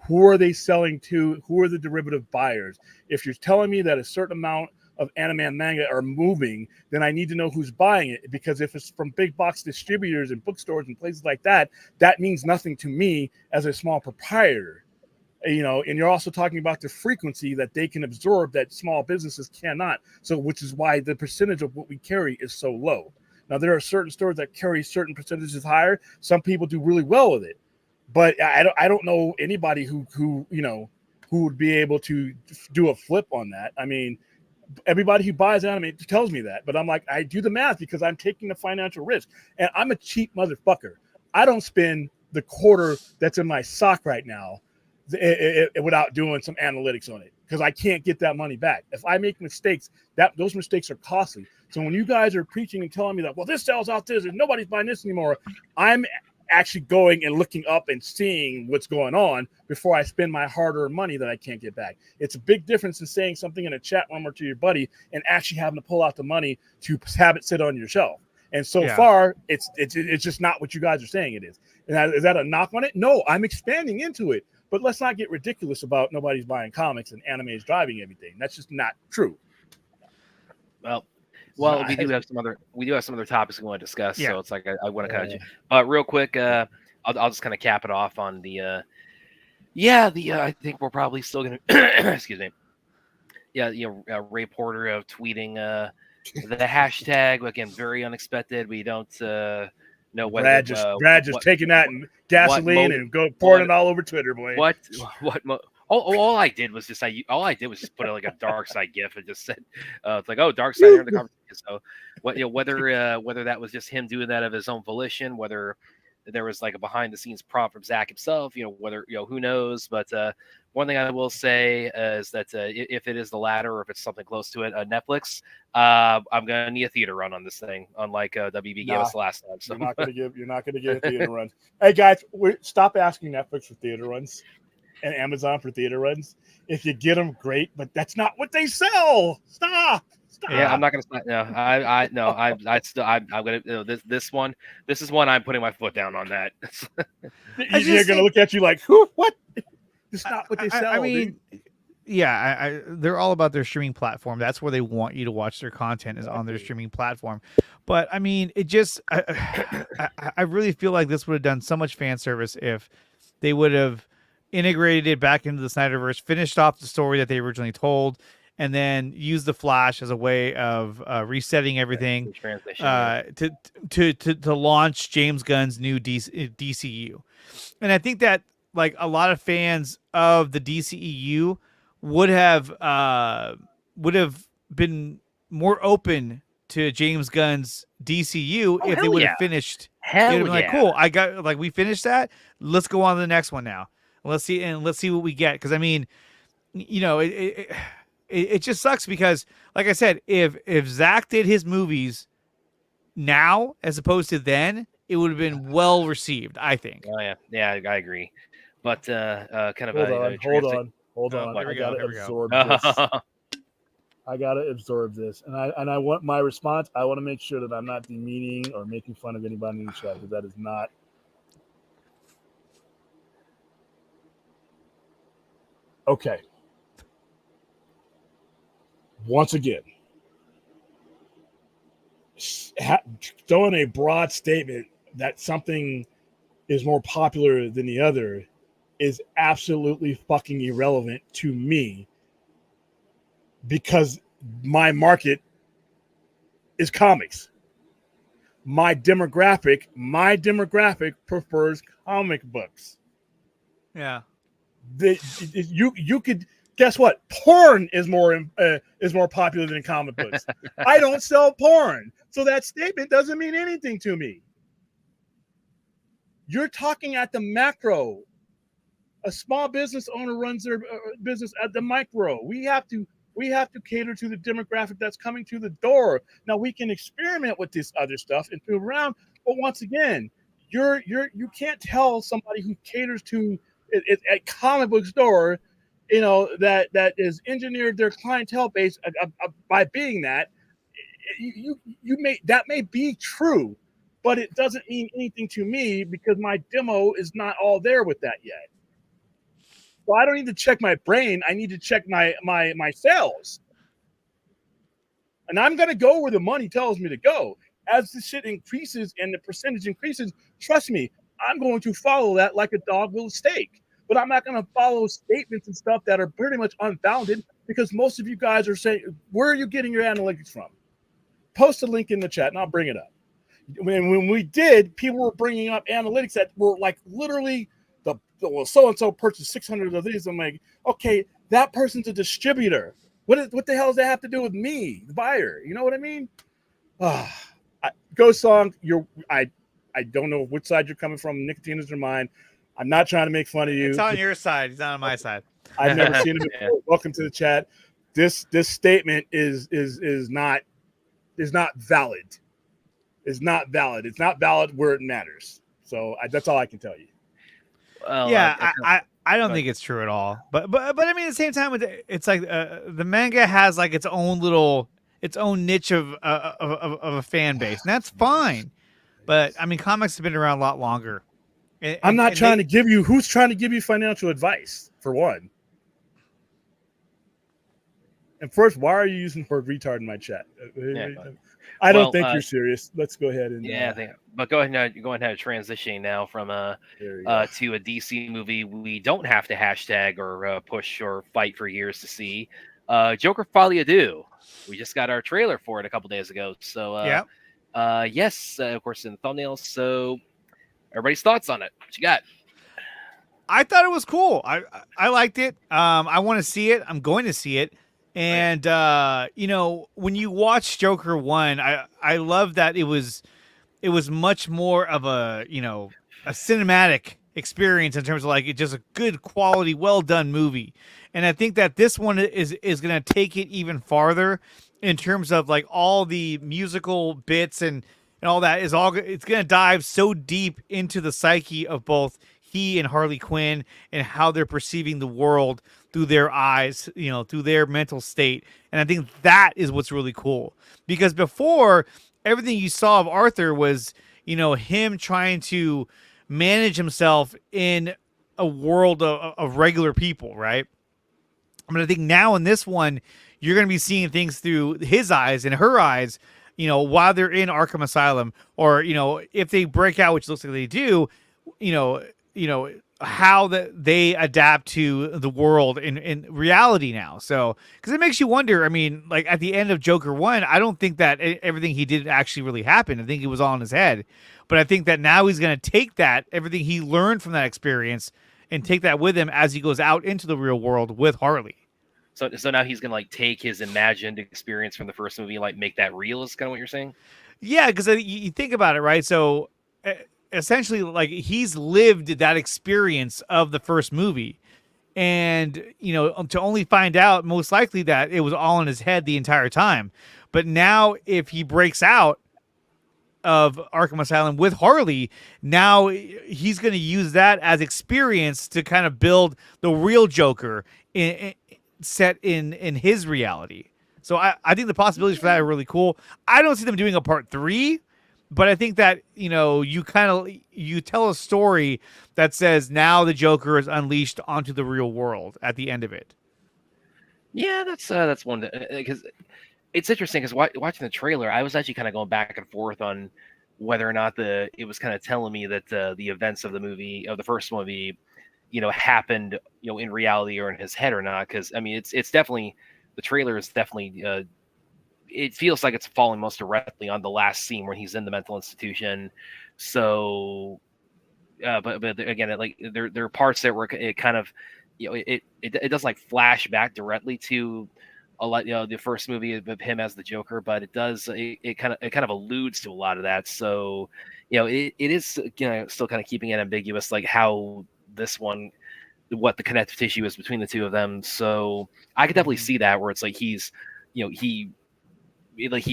Who are they selling to? Who are the derivative buyers? If you're telling me that a certain amount of anime and manga are moving, then I need to know who's buying it, because if it's from big box distributors and bookstores and places like that, that means nothing to me as a small proprietor. And you're also talking about the frequency that they can absorb that small businesses cannot. So, which is why the percentage of what we carry is so low. Now, there are certain stores that carry certain percentages higher. Some people do really well with it. But I don't know anybody who would be able to do a flip on that. I mean, everybody who buys anime tells me that, but I'm like, I do the math because I'm taking the financial risk, and I'm a cheap motherfucker. I don't spend the quarter that's in my sock right now without doing some analytics on it, because I can't get that money back. If I make mistakes, those mistakes are costly. So when you guys are preaching and telling me that, well, this sells out this and nobody's buying this anymore, I'm actually going and looking up and seeing what's going on before I spend my hard-earned money that I can't get back. It's a big difference in saying something in a chat room or to your buddy and actually having to pull out the money to have it sit on your shelf. And so far, it's just not what you guys are saying it is. And is that a knock on it? No, I'm expanding into it. But let's not get ridiculous about nobody's buying comics and anime is driving everything. That's just not true. Well, we do have some other topics we want to discuss. So it's like I want to kind of real quick. I'll just kind of cap it off on the I think we're probably still gonna excuse me. Ray Porter tweeting the hashtag, again, very unexpected. We don't No, whether Brad just taking that and gasoline and pouring it all over Twitter, boy. All I did was just put like a dark side gif and just said it's like, oh, dark side here in the conversation. So whether that was just him doing that of his own volition, whether there was like a behind the scenes prompt from Zach himself, whether who knows. But one thing I will say is that if it is the latter or if it's something close to it, Netflix, I'm gonna need a theater run on this thing, unlike WB gave us last time. So you're not gonna get a theater run. Hey guys, stop asking Netflix for theater runs and Amazon for theater runs. If you get them, great, but that's not what they sell. Stop. Yeah, I'm not gonna. No, I'm gonna. This one. This is one I'm putting my foot down on that. You're gonna look at you like, who? What? It's not what they sell. I mean, yeah, they're all about their streaming platform. That's where they want you to watch their content, is on their streaming platform. But I mean, it just, I really feel like this would have done so much fan service if they would have integrated it back into the Snyderverse, finished off the story that they originally told, and then use the Flash as a way of resetting everything to launch James Gunn's new DCU. And I think that like a lot of fans of the DCEU would have been more open to James Gunn's DCU if they would have finished. Hell yeah! Like, cool, we finished that. Let's go on to the next one now. Let's see what we get. Because I mean, it just sucks because, like I said, if Zach did his movies now as opposed to then, it would have been well received, I think. Oh yeah, I agree. But kind of hold on. I gotta absorb this. I gotta absorb this, and I want my response. I want to make sure that I'm not demeaning or making fun of anybody in the chat, because that is not. Okay. Once again, throwing a broad statement that something is more popular than the other is absolutely fucking irrelevant to me, because my market is comics. My demographic prefers comic books. Yeah. You could guess what? Porn is more popular than comic books. I don't sell porn, so that statement doesn't mean anything to me. You're talking at the macro. A small business owner runs their business at the micro. We have to cater to the demographic that's coming to the door. Now we can experiment with this other stuff and move around, but once again, you can't tell somebody who caters to a comic book store, that is engineered their clientele base by being that. That may be true, but it doesn't mean anything to me because my demo is not all there with that yet. So I don't need to check my brain. I need to check my sales. And I'm going to go where the money tells me to go. As the shit increases and the percentage increases, trust me, I'm going to follow that like a dog will a steak. But I'm not going to follow statements and stuff that are pretty much unfounded, because most of you guys are saying, where are you getting your analytics from? Post a link in the chat and I'll bring it up. When we did, people were bringing up analytics that were like literally so-and-so purchased 600 of these. I'm like, okay, that person's a distributor. What the hell does that have to do with me, the buyer? You know what I mean? Ghost Song, I don't know which side you're coming from. Nicotina's or mine. I'm not trying to make fun of you. It's on your side. It's not on my side. I've never seen it before. Welcome to the chat. This statement is not valid. It's not valid. It's not valid where it matters. So that's all I can tell you. Well, yeah, I don't think it's true at all. But I mean, at the same time, it's like the manga has like its own niche of a fan base, and that's fine. But I mean, comics have been around a lot longer. I'm not trying to give you. Who's trying to give you financial advice, for one? And first, why are you using the word retard in my chat? I don't think you're serious. Let's go ahead and but go ahead and transitioning now from to a DC movie we don't have to hashtag or push or fight for years to see. Joker Folie à Deux. We just got our trailer for it a couple days ago. So Yes, of course, in the thumbnail. So, everybody's thoughts on it? What you got? I thought it was cool. I liked it. I want to see it. I'm going to see it. And when you watch Joker 1, I love that it was much more of a cinematic experience in terms of like it's just a good quality, well done movie. And I think that this one is going to take it even farther in terms of like all the musical bits and all that it's going to dive so deep into the psyche of both he and Harley Quinn and how they're perceiving the world through their eyes, through their mental state. And I think that is what's really cool because before everything you saw of Arthur was, him trying to manage himself in a world of regular people, right? But I think now in this one, you're going to be seeing things through his eyes and her eyes, while they're in Arkham Asylum, or if they break out, which looks like they do, how that they adapt to the world in reality now. So, because it makes you wonder. I mean, like at the end of Joker 1, I don't think that everything he did actually really happened. I think it was all in his head. But I think that now he's going to take that everything he learned from that experience and take that with him as he goes out into the real world with Harley. So now he's gonna like take his imagined experience from the first movie, and, like make that real. Is kind of what you're saying? Yeah, because you think about it, right? So essentially, like he's lived that experience of the first movie, and to only find out most likely that it was all in his head the entire time. But now, if he breaks out of Arkham Asylum with Harley, now he's going to use that as experience to kind of build the real Joker set in his reality. So I think the possibilities for that are really cool. I don't see them doing a part 3, but I think that you tell a story that says now the Joker is unleashed onto the real world at the end of it. Yeah, that's one because it's interesting because watching the trailer, I was actually kind of going back and forth on whether or not it was kind of telling me that the events of the first movie, happened, in reality or in his head or not. Because I mean, it's definitely the trailer is definitely it feels like it's falling most directly on the last scene where he's in the mental institution. So, but again, there are parts that were it kind of it doesn't like flash back directly to a lot the first movie of him as the Joker, but it kind of alludes to a lot of that. So it is still kind of keeping it ambiguous, like how this one, what the connective tissue is between the two of them. So I could definitely see that where it's like he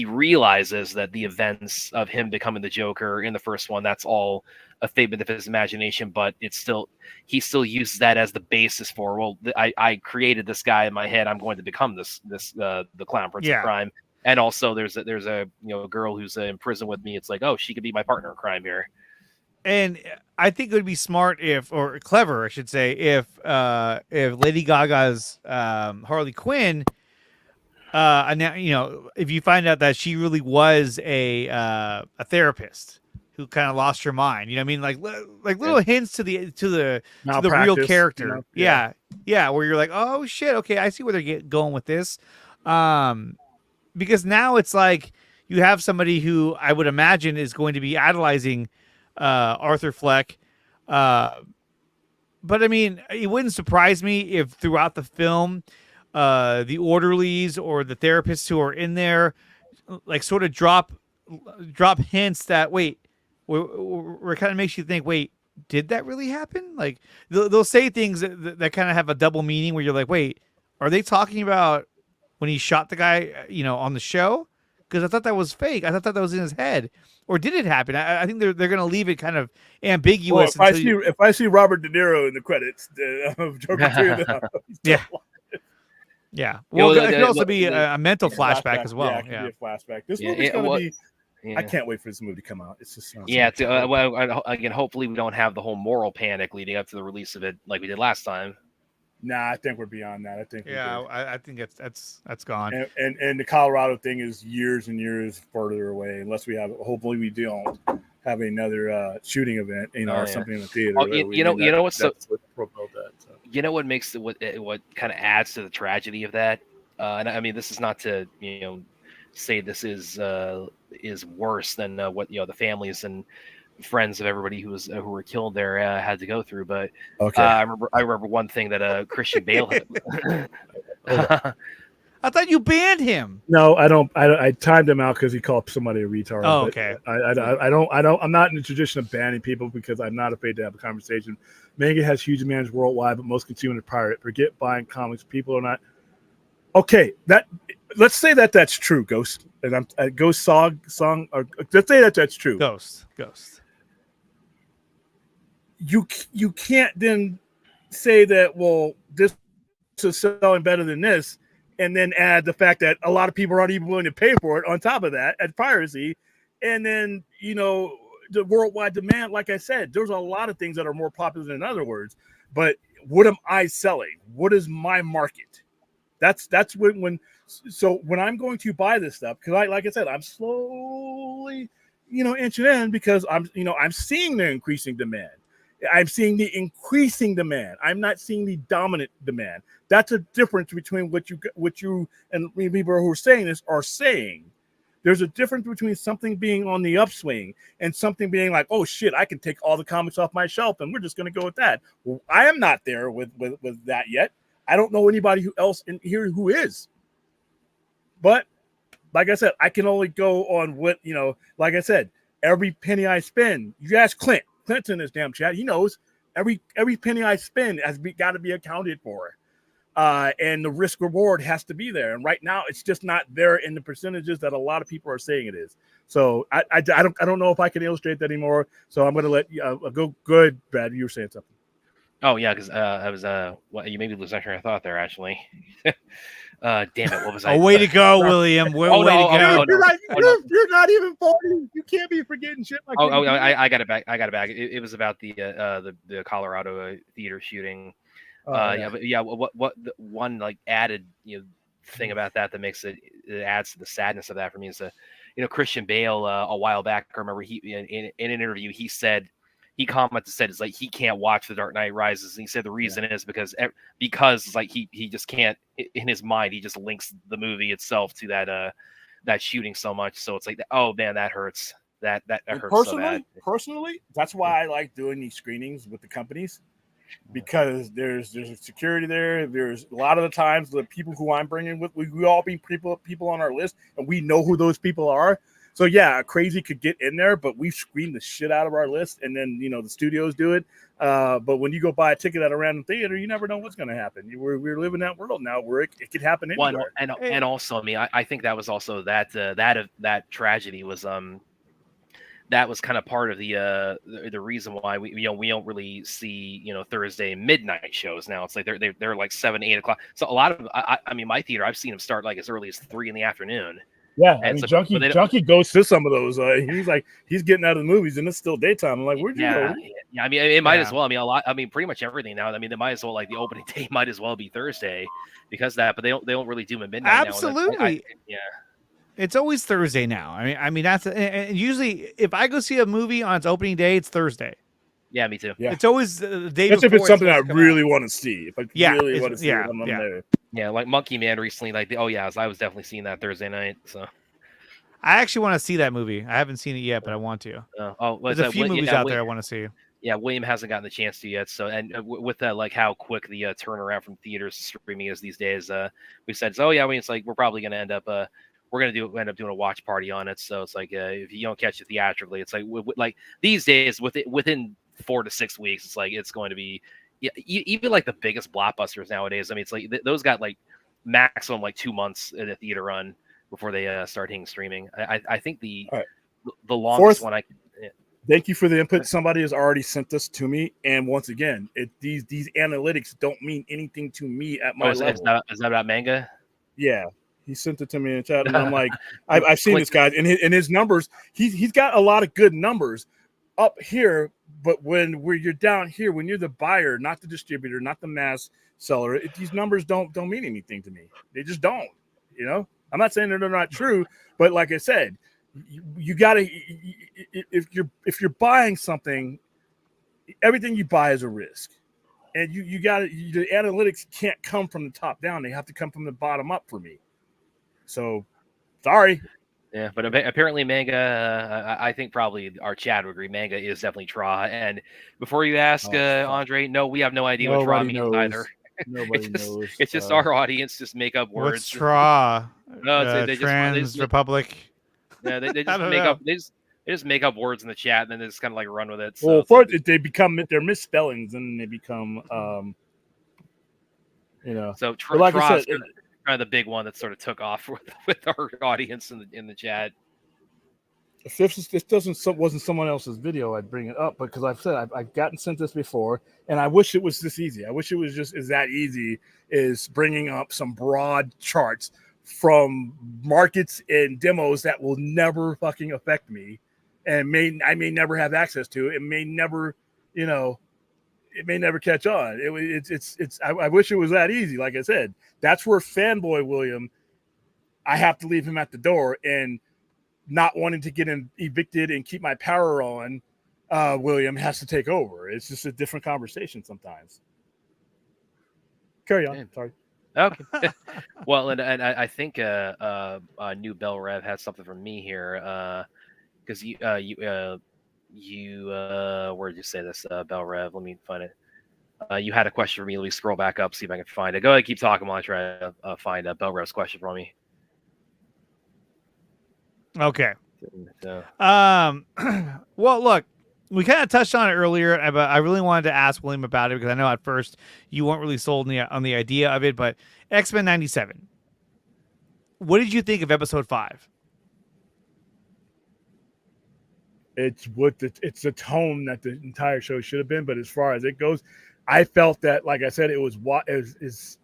realizes that the events of him becoming the Joker in the first one, that's all a figment of his imagination, but he still uses that as the basis for, well, I created this guy in my head, I'm going to become the Clown Prince of Crime. And also there's a girl who's in prison with me. It's like, oh, she could be my partner in crime here. And I think it would be smart or clever, I should say, if Lady Gaga's Harley Quinn, if you find out that she really was a therapist who kind of lost her mind, I mean, like little hints to the real character, yeah, where you're like, oh shit, okay, I see where they're going with this, because now it's like you have somebody who I would imagine is going to be idolizing Arthur Fleck, but I mean, it wouldn't surprise me if throughout the film, the orderlies or the therapists who are in there, like sort of drop hints that where kind of makes you think, wait, did that really happen? Like they'll say things that kind of have a double meaning where you're like, wait, are they talking about when he shot the guy, on the show? Because I thought that was fake. I thought that was in his head. Or did it happen? I think they're going to leave it kind of ambiguous. Well, if I see Robert De Niro in the credits of Joker 2, yeah. Well, it could also be a mental flashback as well. Yeah, it could be a flashback. This movie's going to be. I can't wait for this movie to come out. It's just again, hopefully we don't have the whole moral panic leading up to the release of it like we did last time. Nah, I think we're beyond that. I think I think that's gone. And the Colorado thing is years and years further away, unless we have. Hopefully, we don't have another shooting event, or something in the theater. You know what makes what kind of adds to the tragedy of that, and I mean, this is not to say this is is worse than what the families and friends of everybody who were killed there had to go through. But Okay. I remember one thing that Christian Bale had. I thought you banned him. No, I don't. I timed him out because he called somebody a retard. Oh, okay. I don't. I'm not in the tradition of banning people because I'm not afraid to have a conversation. Manga has huge demands worldwide, but most consumers are pirate. Forget buying comics. People are not. Okay, let's say that's true, Ghost. And I'm Ghost song. Or let's say that's true. Ghost. You can't then say that. Well, this is selling better than this. And then add the fact that a lot of people aren't even willing to pay for it on top of that at piracy. And then, the worldwide demand, like I said, there's a lot of things that are more popular than other words. But what am I selling? What is my market? That's when I'm going to buy this stuff, because like I said, I'm slowly, inching in because I'm seeing the increasing demand. I'm seeing the increasing demand. I'm not seeing the dominant demand. That's a difference between what you and people who are saying this are saying. There's a difference between something being on the upswing and something being like, oh shit, I can take all the comics off my shelf and we're just going to go with that. Well, I am not there with that yet. I don't know anybody else in here who is. But like I said, I can only go on what, like I said, every penny I spend. You ask Clint's in this damn chat. He knows every penny I spend has got to be accounted for. And the risk reward has to be there. And right now it's just not there in the percentages that a lot of people are saying it is. So I don't know if I can illustrate that anymore. So I'm going to let you go. Good, Brad. You were saying something. Oh yeah, because I was you made me lose my train of thought there actually. Damn it, what was I? Way to go, William. Way to go. You're not even 40. You can't be forgetting shit like that. I got it back. It was about the Colorado theater shooting. What the one like added thing about that makes it adds to the sadness of that for me is Christian Bale a while back. I remember he in an interview he said it's like he can't watch The Dark Knight Rises, and he said the reason is because it's like he just can't, in his mind he just links the movie itself to that shooting so much, so it's like, oh man, that hurts. That hurts so bad. Personally, that's why I like doing these screenings with the companies, because there's a security there. There's a lot of the times the people who I'm bringing with, we all be people on our list, and we know who those people are. So yeah, crazy could get in there, but we screen the shit out of our list, and then the studios do it. But when you go buy a ticket at a random theater, you never know what's going to happen. We're living that world now where it could happen anywhere. And also, I mean, I think that was also that tragedy was that was kind of part of the reason why we don't really see Thursday midnight shows now. It's like they're like 7, 8 o'clock. So a lot of I mean, my theater, I've seen them start like as early as 3 in the afternoon. Yeah, I mean, Junkie goes to some of those. He's getting out of the movies, and it's still daytime. I'm like, where'd you go? Yeah, I mean, it might as well. I mean, a lot. I mean, pretty much everything now. I mean, they might as well, like the opening day might as well be Thursday because of that. But they don't really do them at midnight. Absolutely. Yeah. It's always Thursday now. I mean that's usually if I go see a movie on its opening day, it's Thursday. Yeah, me too. Yeah. It's always the day before. If it's something I really out. want to see. If I really want to see it, I'm there. Yeah, like Monkey Man recently. Like, I was definitely seeing that Thursday night. So. I actually want to see that movie. I haven't seen it yet, but I want to. There's a few movies out there I want to see. Yeah, William hasn't gotten the chance to yet. So, and with that, like how quick the turnaround from theaters to streaming is these days, we said, it's like we're probably going to end up end up doing a watch party on it. So it's like if you don't catch it theatrically, it's like these days within 4 to 6 weeks, it's like it's going to be even like the biggest blockbusters nowadays. I mean, it's like those got like maximum like 2 months in a theater run before they start hitting streaming. I think the longest one Thank you for the input. Somebody has already sent this to me, and once again, these analytics don't mean anything to me at my level. Is that about manga? Yeah, he sent it to me in the chat, and I'm like, I've seen this guy, and his numbers. He's got a lot of good numbers up here, but when you're down here, when you're the buyer, not the distributor, not the mass seller, these numbers don't mean anything to me. They just don't. I'm not saying that they're not true, but like I said, you gotta, if you're buying something, everything you buy is a risk, and you gotta, the analytics can't come from the top down. They have to come from the bottom up for me. So sorry, Yeah, but apparently manga, I think probably our Chad would agree, manga is definitely Tra. And before you ask, Andre, no, we have no idea what Tra Nobody means knows. either. Nobody knows. It's just our audience just make up What's words. straw? No, Trans Republic. Yeah, they I just don't make know. up they just make up words in the chat and then they just kind of like run with it. So Well, it's like, first they become they're misspellings, and they become so But like I Tra said, is kind of the big one that sort of took off with our audience in the chat. if this wasn't someone else's video, I'd bring it up because I've said I've gotten sent this before, and I wish it was this easy. I wish it was just as that easy as bringing up some broad charts from markets and demos that will never fucking affect me, and I may never have access to. It may never, it may never catch on. I wish it was that easy. Like I said, that's where fanboy William, I have to leave him at the door, and not wanting to get evicted and keep my power on, William has to take over. It's just a different conversation sometimes. Carry on. Okay. Sorry. Okay. Well, and I think new Bell Rev has something from me here because you where did you say this, Bell Rev? Let me find it. You had a question for me. Let me scroll back up, see if I can find it. Go ahead, keep talking while I try to find Bell Rev's question for me. Okay. So. Well, look, we kind of touched on it earlier, but I really wanted to ask William about it because I know at first you weren't really sold on the idea of it. But Xmen 97, what did you think of episode 5? It's the tone that the entire show should have been, but as far as it goes, I felt that, like I said, it was what is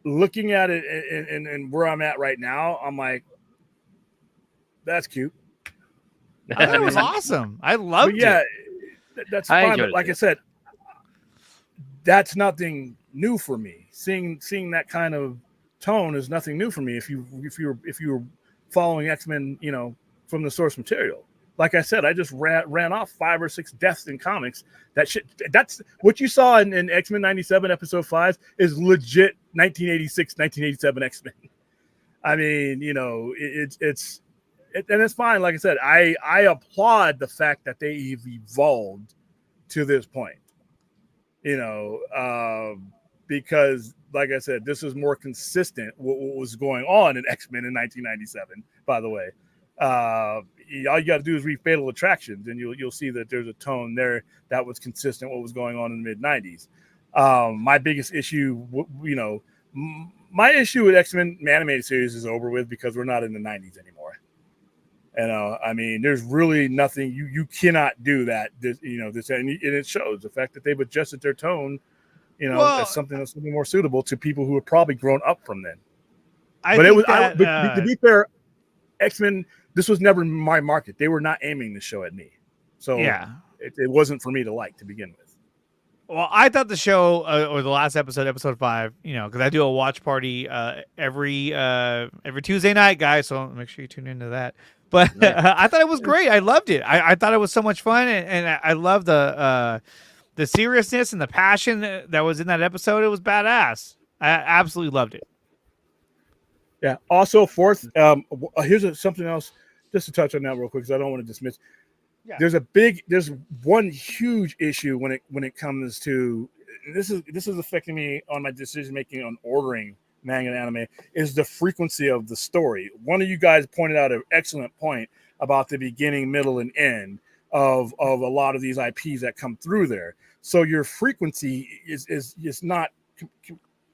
looking at it and where I'm at right now. I'm like, that's cute. I thought it was awesome. I loved it. That's fine. But like I said, that's nothing new for me. Seeing that kind of tone is nothing new for me. If you were following X-Men, from the source material. Like I said, I just ran off 5 or 6 deaths in comics. That's what you saw in X-Men 97 episode 5 is legit 1986, 1987 X-Men. I mean, and it's fine. Like I said, I applaud the fact that they've evolved to this point, because like I said, this is more consistent what was going on in X-Men in 1997, by the way. All you got to do is read Fatal Attractions and you'll see that there's a tone there that was consistent what was going on in the mid 90s. My biggest issue, my issue with X-Men animated series is over with because we're not in the 90s anymore. I mean, there's really nothing you cannot do that. And it shows the fact that they've adjusted their tone, as something that's more suitable to people who have probably grown up from then. To be fair, X-Men, this was never my market. They were not aiming the show at me, so it wasn't for me to like to begin with. Well, I thought the show or the last episode 5, because I do a watch party every Tuesday night, guys. So make sure you tune into that. But I thought it was great. I loved it. I thought it was so much fun, and I love the seriousness and the passion that was in that episode. It was badass. I absolutely loved it. Yeah. Also, fourth, here's something else, just to touch on that real quick, because I don't want to dismiss. Yeah. There's one huge issue when it comes to this is affecting me on my decision making on ordering manga and anime, is the frequency of the story. One of you guys pointed out an excellent point about the beginning, middle, and end of a lot of these IPs that come through there. So your frequency is not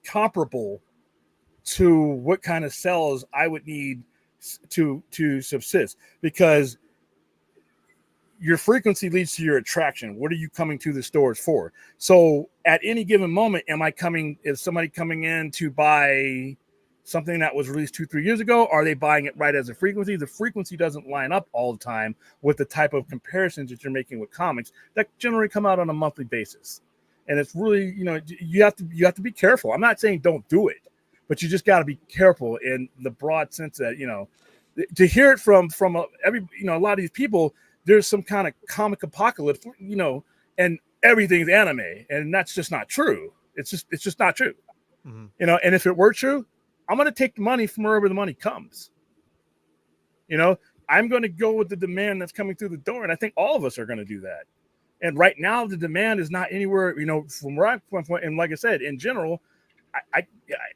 comparable to what kind of cells I would need to subsist, because your frequency leads to your attraction. What are you coming to the stores for? So at any given moment, is somebody coming in to buy something that was released 2-3 years ago? Are they buying it right as a frequency? The frequency doesn't line up all the time with the type of comparisons that you're making with comics that generally come out on a monthly basis. And it's really, you have to be careful. I'm not saying don't do it, but you just got to be careful in the broad sense that, to hear it from a lot of these people, there's some kind of comic apocalypse, and everything's anime, and that's just not true. It's just not true. Mm-hmm. And if it were true, I'm going to take the money from wherever the money comes. You know, I'm going to go with the demand that's coming through the door, and I think all of us are going to do that. And right now, the demand is not anywhere, you know, from where I'm from. And like I said, in general,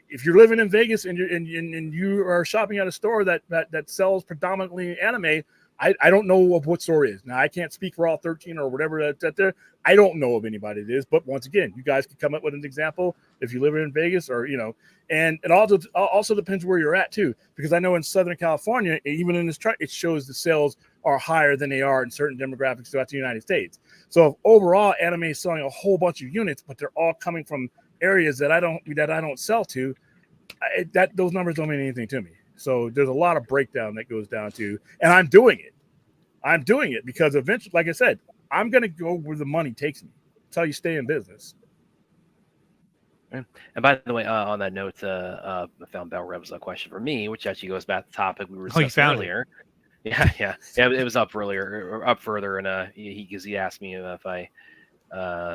if you're living in Vegas and you are shopping at a store that sells predominantly anime, I don't know of what store is. Now, I can't speak for all 13 or whatever that there. I don't know of anybody it is. But once again, you guys can come up with an example if you live in Vegas or, you know, and it also depends where you're at, too, because I know in Southern California, even in this chart, it shows the sales are higher than they are in certain demographics throughout the United States. So overall, anime is selling a whole bunch of units, but they're all coming from areas that I don't sell to. Those numbers don't mean anything to me. So there's a lot of breakdown that goes down to, and I'm doing it. I'm doing it because eventually, like I said, I'm going to go where the money takes me. That's how you stay in business. And by the way, on that note, I found Bell Rev's a question for me, which actually goes back to the topic we were discussing earlier. Yeah. It was up earlier, or up further, and he asked me if I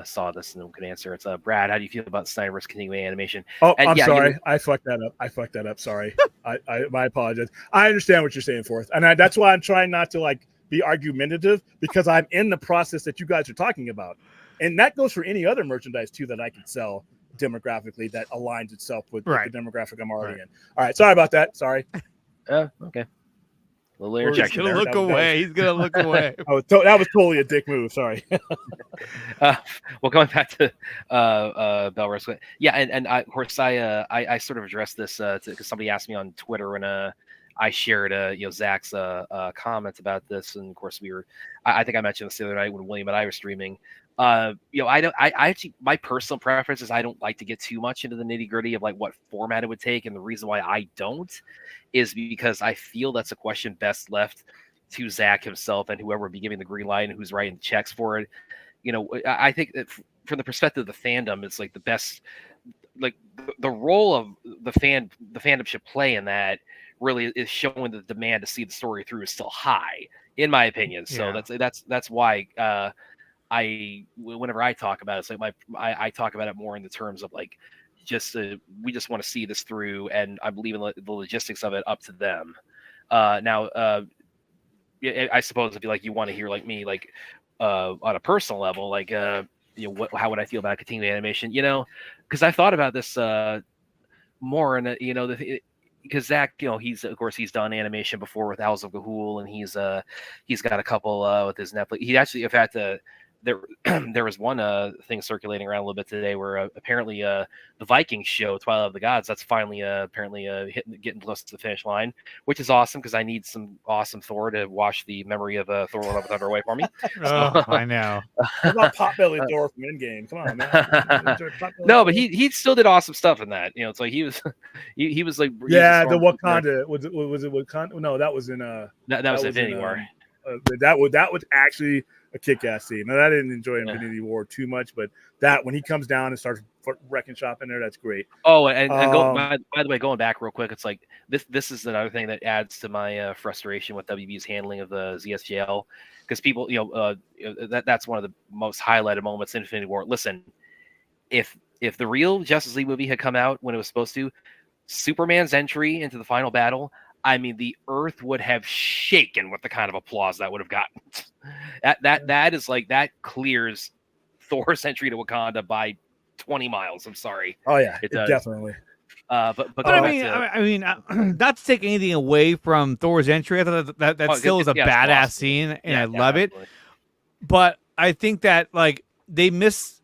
saw this and could answer. It's Brad, how do you feel about Snyder's continuing animation? Oh, and I'm sorry, I fucked that up. Sorry, I my apologies. I understand what you're saying, Forth, and that's why I'm trying not to like be argumentative, because I'm in the process that you guys are talking about, and that goes for any other merchandise too that I can sell demographically that aligns itself with the demographic I'm already in. All right, sorry about that. Sorry. Okay. Little interjection. He's gonna look away. He's gonna look away. That was totally a dick move. Sorry. Well, going back to Belrose, yeah, and of course I sort of addressed this because somebody asked me on Twitter, and I shared Zach's comments about this, and of course I think I mentioned this the other night when William and I were streaming. I actually, my personal preference is I don't like to get too much into the nitty gritty of like what format it would take, and the reason why I don't is because I feel that's a question best left to Zach himself and whoever would be giving the green light and who's writing the checks for it. I think that from the perspective of the fandom, it's like the best, like the role of the fandom should play in that really is showing the demand to see the story through is still high, in my opinion. So that's why whenever I talk about it, it's like I talk about it more in the terms of like we just want to see this through, and I'm leaving the logistics of it up to them. Now, I suppose if you want to hear like me, like on a personal level, like how would I feel about continuing animation? Because I thought about this more, and because Zach, he's done animation before with Owls of Ga'Hoole, and he's got a couple with his Netflix. He actually, in fact, there was one thing circulating around a little bit today where apparently the Vikings show Twilight of the Gods, that's finally apparently getting close to the finish line, which is awesome because I need some awesome Thor to wash the memory of Thor: Love and Thunder away for me. I know. What about Potbelly Thor from Endgame? Come on, man. No, but he still did awesome stuff in that. It's like he was like the Wakanda was it Wakanda? No, that was in that was Infinity War. That was actually a kick-ass scene. Now, I didn't enjoy Infinity War too much, but that when he comes down and starts wrecking shop in there, that's great. Oh, and by the way, going back real quick, it's like this is another thing that adds to my frustration with WB's handling of the ZSJL, because people, that's one of the most highlighted moments in Infinity War. Listen, if the real Justice League movie had come out when it was supposed to, Superman's entry into the final battle, I mean, the earth would have shaken with the kind of applause that would have gotten. That is like, that clears Thor's entry to Wakanda by 20 miles. I'm sorry. Oh yeah, it definitely. But I mean, not to take anything away from Thor's entry, I thought that still is a badass awesome scene, and I love absolutely it. But I think that like they missed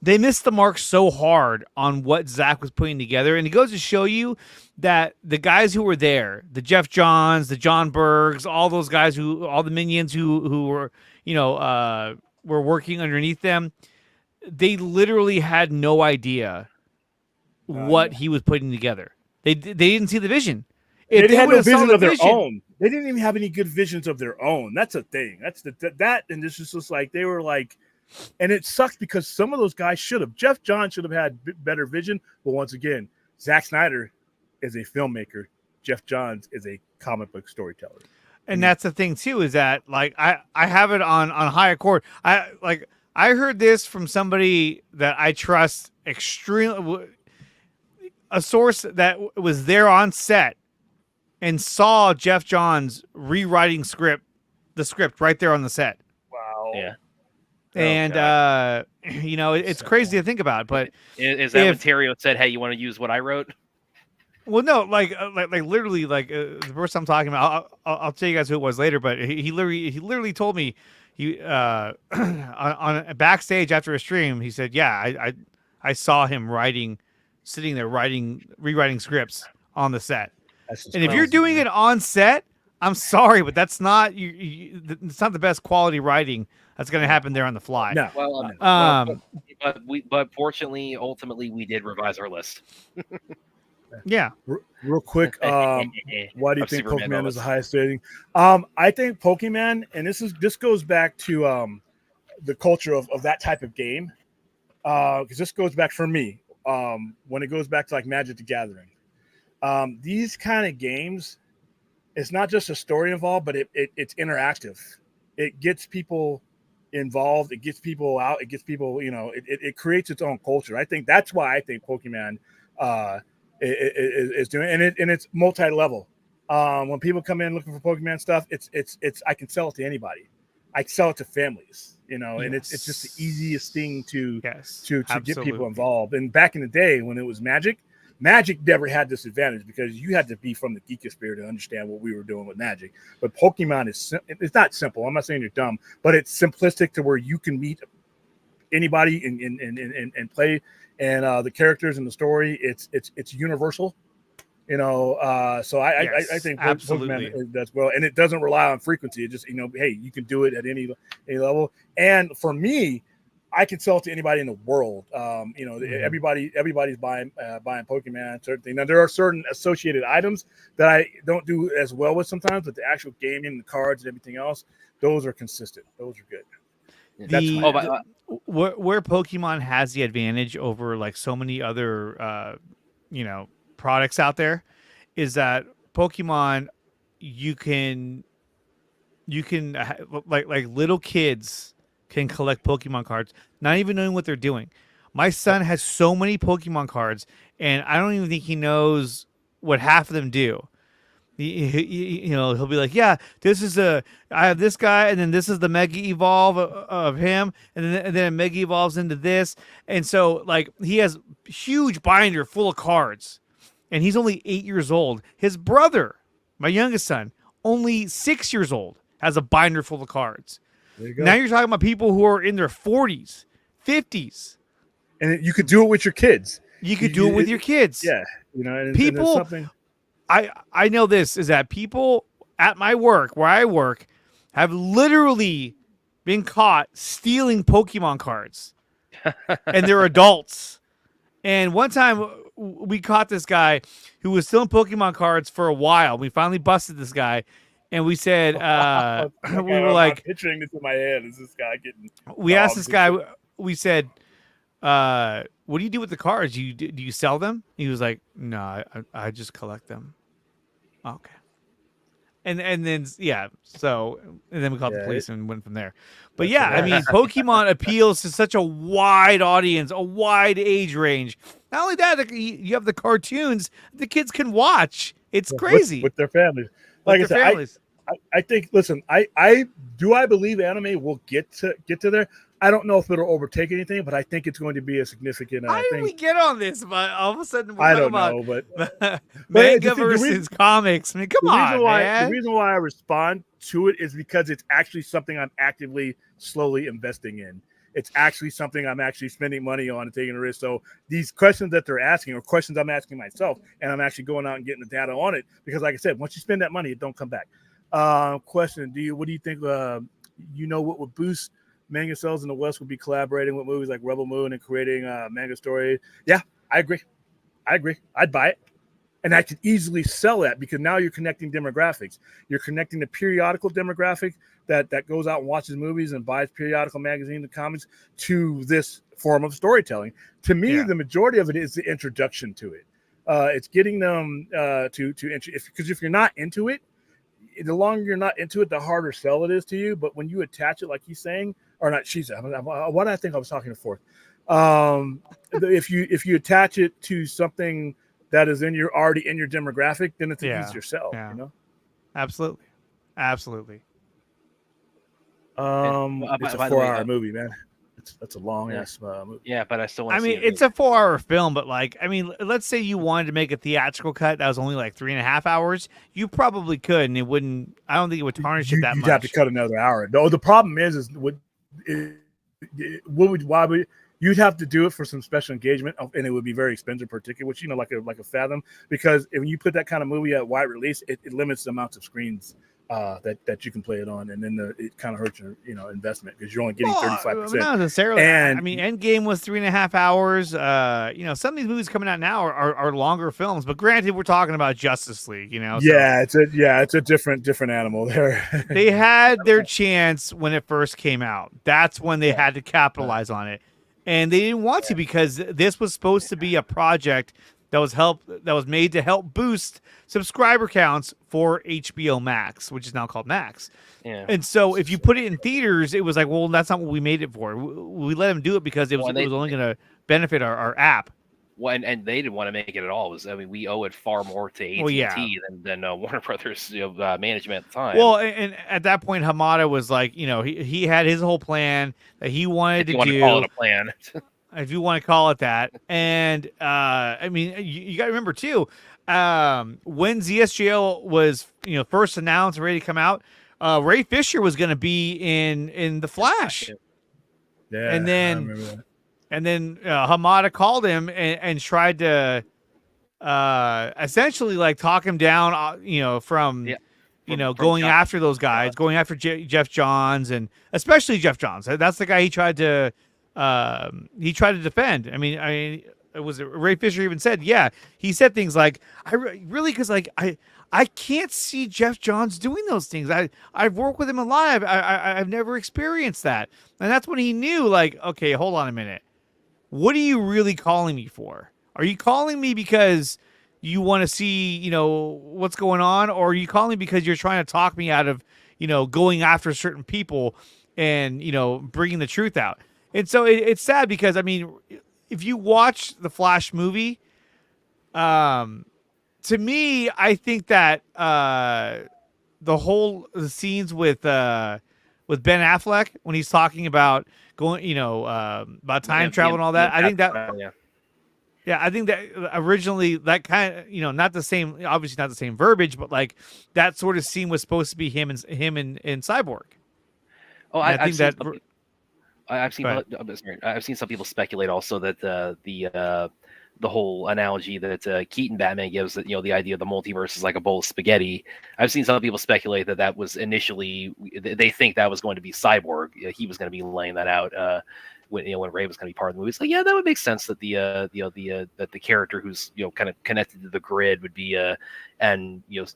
the mark so hard on what Zach was putting together. And it goes to show you that the guys who were there, the Jeff Johns, the John Bergs, all those guys all the minions who were, were working underneath them, they literally had no idea what he was putting together. They didn't see the vision. They had no vision of their own. They didn't even have any good visions of their own. That's a thing. That's and this is just like, they were like, and it sucks because some of those guys Jeff Johns should have had better vision. But once again, Zack Snyder is a filmmaker. Jeff Johns is a comic book storyteller. And that's the thing too, is that like I have it on high accord. I heard this from somebody that I trust extremely, a source that was there on set and saw Jeff Johns rewriting the script right there on the set. Wow. Yeah. And it's crazy to think about. But is that when Terrio said, "Hey, you want to use what I wrote"? Well, no, like literally, the person I'm talking about. I'll tell you guys who it was later. But he literally told me on backstage after a stream. He said, "Yeah, I saw him sitting there rewriting scripts on the set." And if you're doing it on set, I'm sorry, but that's not it's not the best quality writing that's going to happen there on the fly. No. But fortunately, ultimately, we did revise our list. Yeah. Real quick, why do you think Pokemon is the highest rating? I think Pokemon, and this goes back to the culture of that type of game, because this goes back for me when it goes back to like Magic the Gathering. These kind of games, it's not just a story involved, but it's interactive. It gets people involved. It gets people out. It gets people, it creates its own culture. I think that's why I think Pokemon is doing it, and it's multi-level. When people come in looking for Pokemon stuff, it's I can sell it to anybody. I sell it to families, and it's just the easiest thing to get people involved. And back in the day when it was Magic never had this advantage because you had to be from the geekosphere to understand what we were doing with Magic. But Pokemon it's not simple. I'm not saying you're dumb, but it's simplistic to where you can meet anybody and play. And the characters and the story, it's universal, So I think Pokemon does well, and it doesn't rely on frequency. It just hey, you can do it at any level. And for me, I can sell it to anybody in the world. Everybody's buying Pokemon. Certain thing. Now there are certain associated items that I don't do as well with sometimes, but the actual gaming, the cards, and everything else, those are consistent. Those are good. Where Pokemon has the advantage over like so many other products out there is that Pokemon you can like little kids can collect Pokemon cards not even knowing what they're doing. My son has so many Pokemon cards and I don't even think he knows what half of them do. He'll be like, yeah, I have this guy, and then this is the Mega Evolve of him, and then Mega Evolves into this, and so like he has a huge binder full of cards, and he's only 8 years old. His brother, my youngest son, only 6 years old, has a binder full of cards. Now you're talking about people who are in their 40s, 50s, and you could do it with your kids. You could do it with your kids. Yeah, people. And something... I know this is that people at my work, where I work, have literally been caught stealing Pokemon cards. And they're adults. And one time we caught this guy who was stealing Pokemon cards for a while. We finally busted this guy. And we said, we were like... I'm picturing this in my head. Is this guy getting... We asked this guy, we said, what do you do with the cards? Do you sell them? He was like, no, I just collect them. Okay. And then so and then we called the police and went from there. But I mean, Pokemon appeals to such a wide audience, a wide age range. Not only that, you have the cartoons the kids can watch. It's crazy with their families. Like I said, I think. Listen, I believe anime will get to there. I don't know if it'll overtake anything, but I think it's going to be a significant. How did we get on this? But all of a sudden, I don't know. But manga versus comics. I mean, come on, man. The reason why I respond to it is because it's actually something I'm actively, slowly investing in. It's actually something I'm actually spending money on and taking a risk. So these questions that they're asking are questions I'm asking myself, and I'm actually going out and getting the data on it because, like I said, once you spend that money, it don't come back. Question: what do you think? What would boost manga sales in the West would be collaborating with movies like Rebel Moon and creating a manga story. Yeah, I agree. I'd buy it. And I could easily sell that because now you're connecting demographics. You're connecting the periodical demographic that goes out and watches movies and buys periodical magazines and comics to this form of storytelling. To me, the majority of it is the introduction to it. It's getting them because if you're not into it, the longer you're not into it, the harder sell it is to you. But when you attach it, like he's saying, or not, what I think I was talking to Fourth. If you attach it to something that is already in your demographic, then it's an Yeah. easier sell. Yeah. You know, Absolutely. it's a by the way, 4-hour movie, man. That's a long ass movie. Yeah, but I still want I to see mean, it. it's a 4-hour film, but like, I mean, let's say you wanted to make a theatrical cut that was only like 3.5 hours, you probably could, and it wouldn't. I don't think it would tarnish it that You'd much. have to cut another hour. No, the problem is why would you'd have to do it for some special engagement, and it would be very expensive per ticket, which like a Fathom, because if you put that kind of movie at wide release, it limits the amount of screens that you can play it on, and then it kind of hurts your investment because you're only getting 35%. Not necessarily. And I mean, Endgame was 3.5 hours. Some of these movies coming out now are longer films, but granted, we're talking about Justice League. it's a different animal there. They had their chance when it first came out. That's when they had to capitalize on it, and they didn't want to because this was supposed to be a project that was made to help boost subscriber counts for HBO Max, which is now called Max. Yeah. And so if you put it in theaters, it was like, well, that's not what we made it for. We let them do it because it was only going to benefit our app. Well, and they didn't want to make it at all. We owe it far more to AT&T than Warner Brothers management at the time. Well, and at that point, Hamada was like, he had his whole plan that he wanted to do. If you want to call it a plan. If you want to call it that. And, I mean, you got to remember, too, when ZSJL was, first announced and ready to come out, Ray Fisher was going to be in The Flash. Yeah, and then, I remember that. And then Hamada called him and tried to essentially like talk him down, from going after those guys, going after Jeff Johns, and especially Jeff Johns. That's the guy he tried to defend. I mean, it was Ray Fisher even said, he said things like, I can't see Jeff Johns doing those things. I've worked with him a lot. I've never experienced that. And that's when he knew, like, okay, hold on a minute. What are you really calling me for? Are you calling me because you want to see, what's going on? Or are you calling me because you're trying to talk me out of, going after certain people and, bringing the truth out? And so it's sad because, I mean, if you watch the Flash movie, to me, I think that the scenes with Ben Affleck when he's talking about going, about time travel and all that, I think that, I think that originally that kind of, not the same, obviously not the same verbiage, but like that sort of scene was supposed to be him in Cyborg. Oh, I've seen some people speculate also that the whole analogy that Keaton Batman gives, that the idea of the multiverse is like a bowl of spaghetti. I've seen some people speculate that was initially, they think that was going to be Cyborg. He was going to be laying that out when Ray was going to be part of the movie. It's like, yeah, that would make sense that that the character who's kind of connected to the grid would be and in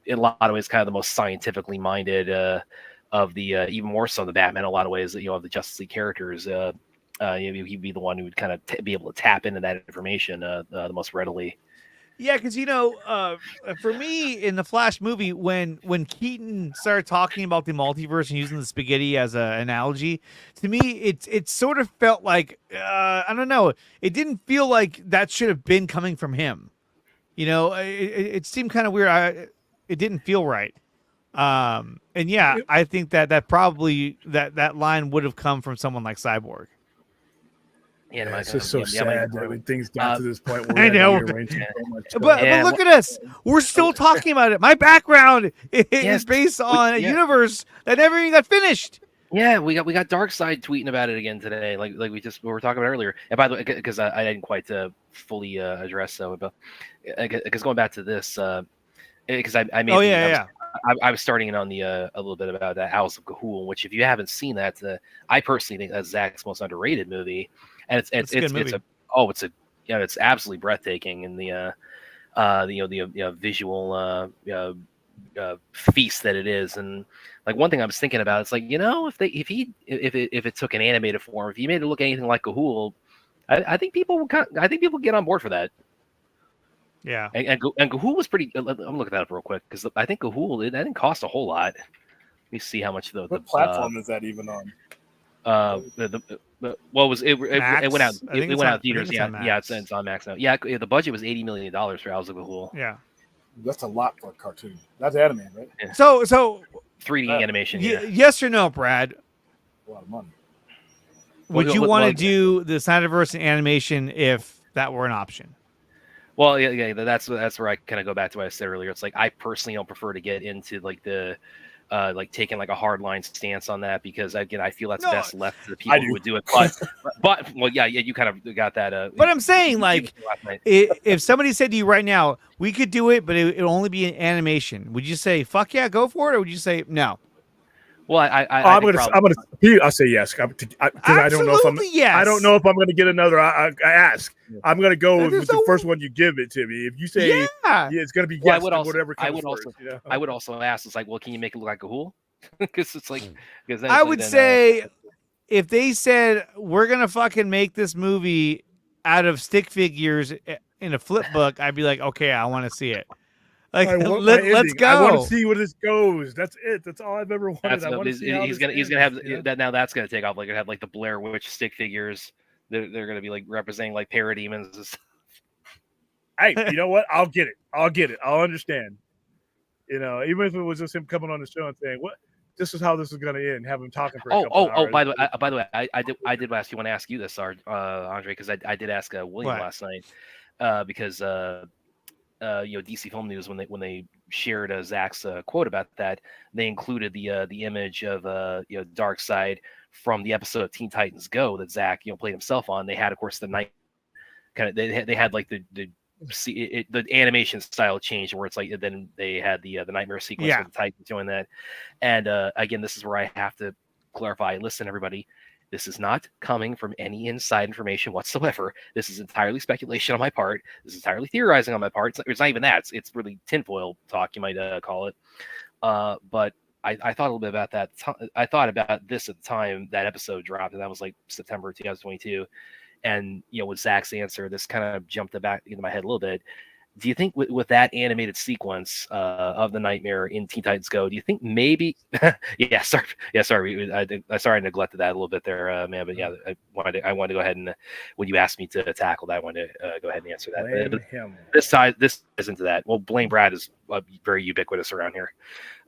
a lot of ways kind of the most scientifically minded of the even more so the Batman in a lot of ways, of the Justice League characters. He'd be the one who would kind of be able to tap into that information the most readily. Yeah, because for me in the Flash movie, when Keaton started talking about the multiverse and using the spaghetti as an analogy, to me it sort of felt like I don't know, it didn't feel like that should have been coming from him. It seemed kind of weird. It didn't feel right. And I think that probably that line would have come from someone like Cyborg. Yeah, it's just so sad that when things got to this point where I know. But look at us. We're still talking about it. My background is based on a universe that never even got finished. Yeah, we got Darkseid tweeting about it again today, like we were talking about earlier. And by the way, because I didn't quite fully address but because going back to this, because I made I was starting in on the a little bit about the Owls of Ga'Hoole, which if you haven't seen that, I personally think that's Zach's most underrated movie. And it's absolutely breathtaking in the visual feast that it is. And like one thing I was thinking about, it's like, if it took an animated form, if you made it look anything like Ga'Hoole, I think people would get on board for that. Yeah, and Ga'Hoole was pretty. I'm looking that up real quick because I think Ga'Hoole that didn't cost a whole lot. Let me see how much what platform is that even on? What was it? It went out. Max. I think It it's went on. out I think theaters. it's Yeah, on yeah, Max. it's on Max now. Yeah, the budget was $80 million for House of Gahul. Yeah. That's a lot for a cartoon. That's anime, right? Yeah. So 3D animation. Yeah. yes or no, Brad? A lot of money. Would you Well, want to well, do the Snyderverse in animation if that were an option? Well, yeah, that's where I kind of go back to what I said earlier. It's like I personally don't prefer to get into like the like taking like a hard line stance on that because again I feel that's No, best left to the people who would do it. But well, yeah, you kind of got that. But I'm saying like if somebody said to you right now, we could do it, but it'll only be an animation, would you say fuck yeah, go for it, or would you say no? Well, I'll say yes because I don't know if I'm. Yes. I don't know if I'm going to get another. I ask. I'm going to go with the first one you give it to me. If you say it's going to be yes, whatever comes first. I would also ask. It's like, well, can you make it look like a Gahul? Because it's like, because I would say if they said we're gonna fucking make this movie out of stick figures in a flip book, I'd be like, okay, I want to see it. Like, let's go. I want to see where this goes. That's it. That's all I've ever wanted. I want to see how he's gonna have that. Now that's gonna take off. Like, have like the Blair Witch stick figures. They're gonna be like representing like parademons and stuff. Hey, you know what? I'll get it. I'll understand. You know, even if it was just him coming on the show and saying, "What? This is how this is going to end." Have him talking for a couple hours. By the way, I did ask you. Want to ask you this, Andre, because I did ask William last night because DC Film News when they shared Zach's quote about that, they included the image of Darkseid from the episode of Teen Titans Go that Zach played himself on. They had, of course, the night kind of they had like the animation style changed where it's like then they had the nightmare sequence with the Titans doing that. And again, this is where I have to clarify. Listen, everybody. This is not coming from any inside information whatsoever. This is entirely speculation on my part. This is entirely theorizing on my part. It's not even that. It's really tinfoil talk, you might call it. But I thought a little bit about that. I thought about this at the time that episode dropped, and that was like September 2022. And, with Zach's answer, this kind of jumped back into my head a little bit. Do you think with that animated sequence of the nightmare in Teen Titans Go, do you think maybe? Sorry, I neglected that a little bit there, man. But yeah, I wanted to go ahead and when you asked me to tackle that, I wanted to go ahead and answer that. This is into that. Well, blame Brad is very ubiquitous around here.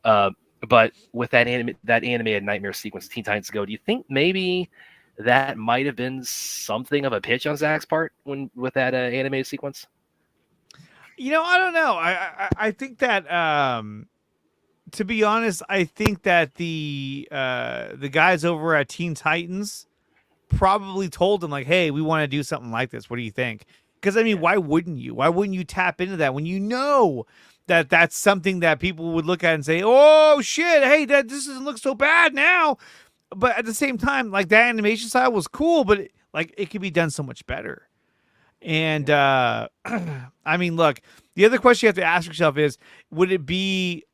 But with that animated nightmare sequence of Teen Titans Go, do you think maybe that might have been something of a pitch on Zach's part with that animated sequence? I don't know. I think that to be honest, I think that the guys over at Teen Titans probably told them like, "Hey, we want to do something like this. What do you think?" Because I mean, why wouldn't you? Why wouldn't you tap into that when you know that that's something that people would look at and say, "Oh shit, hey, this doesn't look so bad now." But at the same time, like that animation style was cool, but it could be done so much better. And I mean, look, the other question you have to ask yourself is, would it be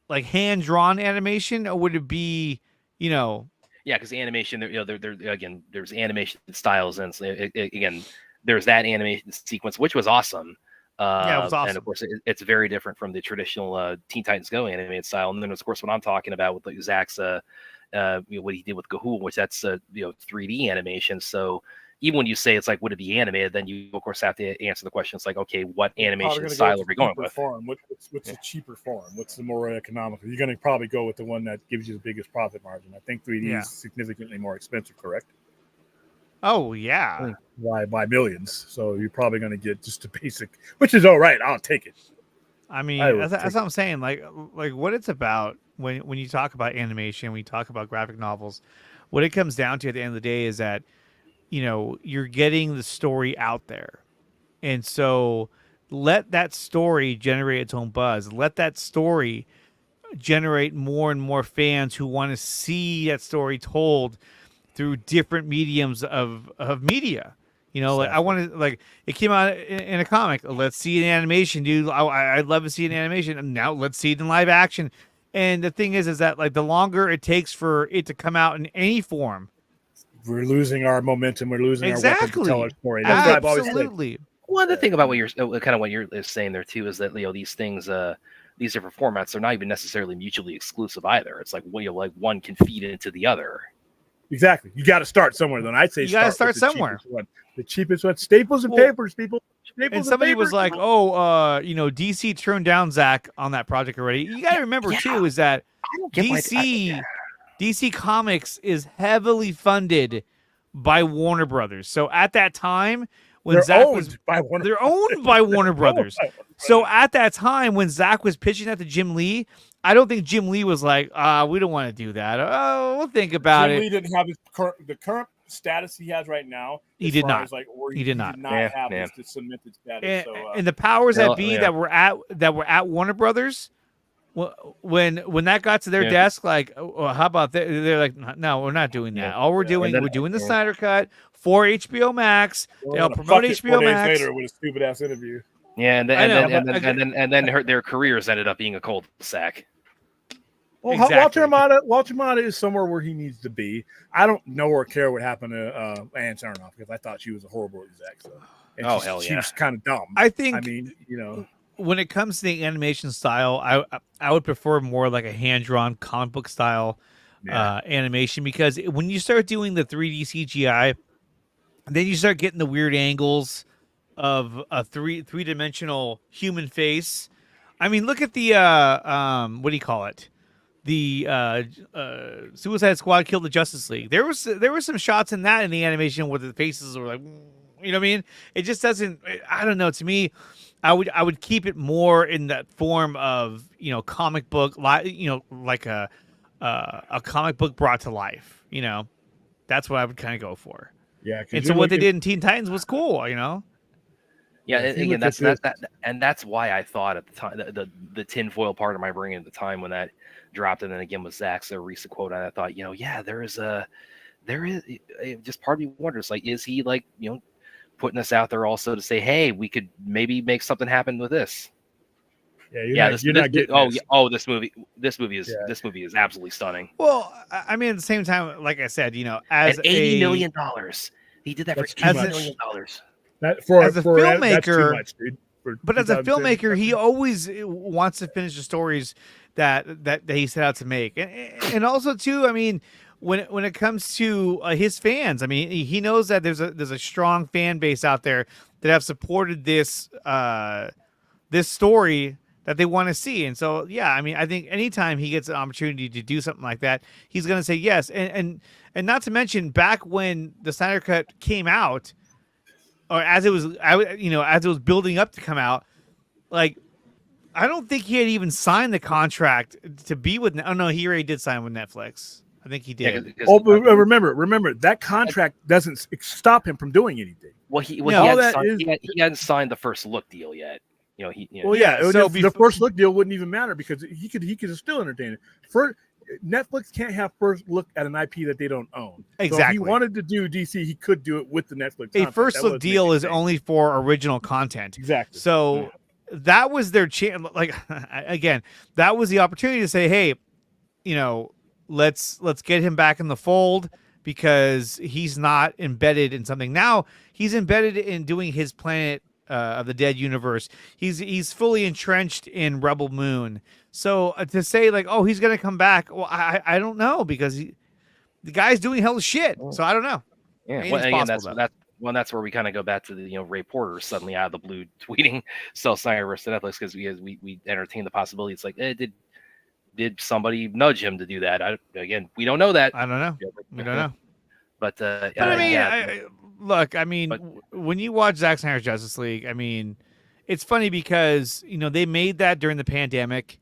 like hand-drawn animation, or would it be, Yeah, because animation, again, there's animation styles, and again, there's that animation sequence, which was awesome. It was awesome. And of course, it's very different from the traditional Teen Titans Go animated style. And then, of course, what I'm talking about with like Zach's, what he did with Gahul, which that's 3D animation. So even when you say it's like, would it be animated? Then you, of course, have to answer the question. It's like, okay, what animation style are we going with? What's the cheaper form? What's the more economical? You're going to probably go with the one that gives you the biggest profit margin. I think 3D is significantly more expensive, correct? Oh, yeah. By millions. So you're probably going to get just a basic, which is all right. I'll take it. I mean, that's what I'm saying. Like what it's about when you talk about animation, when you talk about graphic novels, what it comes down to at the end of the day is that, you're getting the story out there. And so let that story generate its own buzz. Let that story generate more and more fans who want to see that story told through different mediums of media. Like I want to, like, it came out in a comic. Let's see it in animation, dude. I'd love to see it in animation. And now let's see it in live action. And the thing is that like the longer it takes for it to come out in any form, we're losing our momentum. We're losing our weapon to tell our story. That's what I've always said. Well, the thing about what you're saying there too is that these things, these different formats, are not even necessarily mutually exclusive either. It's like like one can feed into the other. Exactly. You got to start somewhere. Then I'd say you got to start with the somewhere. cheapest one. The cheapest one. Staples and papers, people. Staples And somebody papers, was like, people. "Oh, DC turned down Zach on that project already." You got to remember too is that DC Comics is heavily funded by Warner Brothers. So at that time, when they're Zach owned by Warner they're owned by Warner Brothers. So at that time, when Zach was pitching that to Jim Lee, I don't think Jim Lee was like, we don't want to do that. Oh, we'll think about Jim it. Lee didn't have the current status he has right now. He did not. He did not have Yeah. his cemented status. And the powers that be that were at Warner Brothers, when that got to their desk, like, how about that? They're like, no, we're not doing that. All we're doing, we're doing the Snyder Cut for HBO Max. They'll promote HBO Max later with a stupid ass interview. Yeah, and then their careers ended up being a cul-de-sac. Well, Exactly. Walter Amada is somewhere where he needs to be. I don't know or care what happened to Ann Sarnoff because I thought she was a horrible exec. So. Hell she yeah. was kind of dumb. I think. I mean, when it comes to the animation style, I would prefer more like a hand-drawn comic book style animation, because when you start doing the 3D CGI, then you start getting the weird angles of a three-dimensional human face. I mean, look at the what do you call it? The Suicide Squad killed the Justice League. There were some shots in that in the animation where the faces were like, you know what I mean? It just doesn't. I don't know. To me, I would keep it more in that form of comic book, like a comic book brought to life. That's what I would kind of go for. Yeah. And so what they did in Teen Titans was cool. Yeah, again, that's why I thought at the time the tinfoil part of my brain at the time when that dropped, and then again with Zach's recent quote, and I thought, there is just part of me wonders, like, is he like putting us out there also to say, hey, we could maybe make something happen with this. This movie is absolutely stunning. Well, I mean, at the same time, like I said, as $80 million, he did that for $80 million. As a filmmaker, that's too much, dude. But as a filmmaker, he always wants to finish the stories that he set out to make, and also too, I mean, when it comes to his fans, I mean, he knows that there's a strong fan base out there that have supported this story that they want to see, and so I mean, I think anytime he gets an opportunity to do something like that, he's going to say yes, and not to mention back when the Snyder Cut came out, or as it was building up to come out, like, I don't think he had even signed the contract to be with. Oh no, he already did sign with Netflix. I think he did. But remember that contract doesn't stop him from doing anything. Well, he hadn't signed the first look deal yet. The first look deal wouldn't even matter because he could still entertain it. Netflix can't have first look at an IP that they don't own. Exactly. So if he wanted to do DC, he could do it with the Netflix. A first look deal is only for original content. Exactly. So that was their chance. Like, again, that was the opportunity to say, hey, let's get him back in the fold, because he's not embedded in something. Now he's embedded in doing his Planet of the Dead universe. He's fully entrenched in Rebel Moon. So to say like, oh, he's gonna come back, well, I don't know, because the guy's doing hell of shit. So I don't know. Yeah, well, again, that's where we kind of go back to the Ray Porter suddenly out of the blue tweeting "Sell Snyderverse to Netflix" because we entertain the possibility. It's like, did somebody nudge him to do that? We don't know that. I don't know. We don't know. But I mean, look, I mean, when you watch Zack Snyder's Justice League, I mean, it's funny because they made that during the pandemic,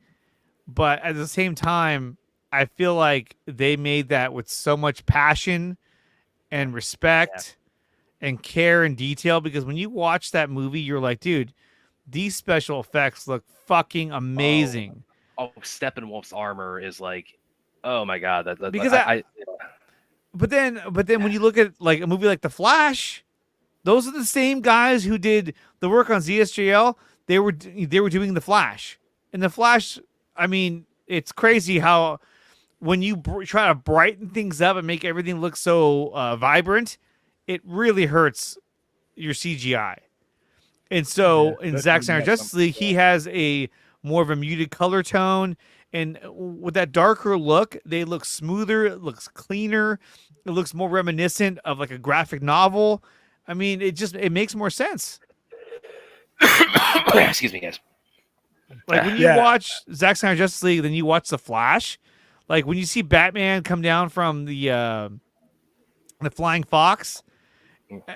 but at the same time, I feel like they made that with so much passion and respect and care and detail, because when you watch that movie, you're like, dude, these special effects look fucking amazing. Steppenwolf's armor is like, oh my god, because But then when you look at like a movie like The Flash, those are the same guys who did the work on ZSJL. They were doing The Flash, and The Flash. I mean, it's crazy how when you try to brighten things up and make everything look so vibrant, it really hurts your CGI. And so in Zack Snyder Justice League, he has a more of a muted color tone, and with that darker look, they look smoother. It looks cleaner. It looks more reminiscent of like a graphic novel. I mean, it makes more sense. Excuse me, guys. Like when you watch Zack Snyder Justice League, then you watch The Flash. Like when you see Batman come down from the Flying Fox,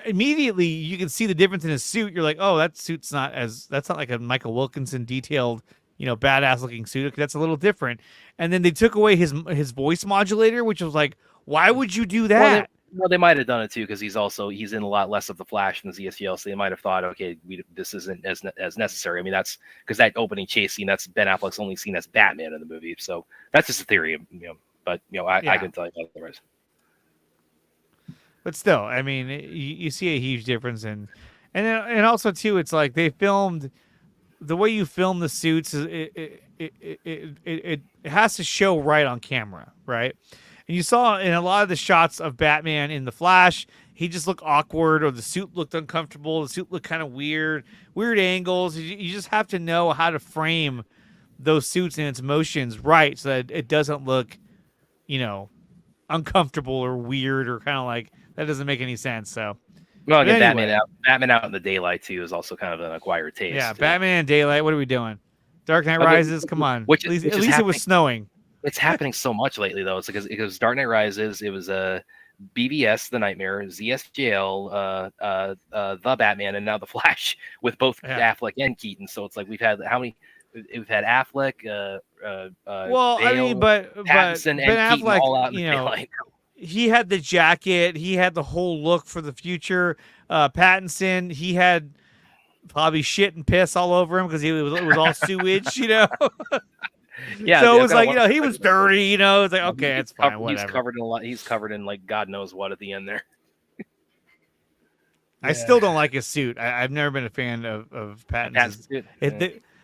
immediately you can see the difference in his suit. You're like, oh, that's not like a Michael Wilkinson detailed, badass looking suit. That's a little different. And then they took away his voice modulator, which was like, why would you do that? Well, they might have done it too because he's in a lot less of the Flash than ZSGL, so they might have thought, okay, this isn't as necessary. I mean, that's because that opening chase scene, that's Ben Affleck's only seen as Batman in the movie, so that's just a theory, But I can tell you otherwise. But still, I mean, you see a huge difference and also too, it's like they filmed the way you film the suits. It has to show right on camera, right? And you saw in a lot of the shots of Batman in The Flash, he just looked awkward, or the suit looked uncomfortable. The suit looked kind of weird angles. You just have to know how to frame those suits and its motions right so that it doesn't look, uncomfortable or weird or kind of like that doesn't make any sense. So, well, again, anyway, Batman out in the daylight too is also kind of an acquired taste. Yeah, Batman in daylight. What are we doing? Dark Knight Rises. Come on. At least it was snowing. It's happening so much lately, though. It's because it was Dark Knight Rises. It was BVS, The Nightmare, ZSJL, The Batman, and now The Flash with both Affleck and Keaton. So it's like we've had how many? We've had Affleck, Bale, I mean, but Pattinson and Keaton Affleck, all out in the daylight. He had the jacket. He had the whole look for the future. Pattinson, he had probably shit and piss all over him because it was all sewage, Yeah, so it was like he was dirty, It's like okay, it's fine, whatever. He's covered in a lot. He's covered in like God knows what at the end there. I still don't like his suit. I've never been a fan of Pattinson's.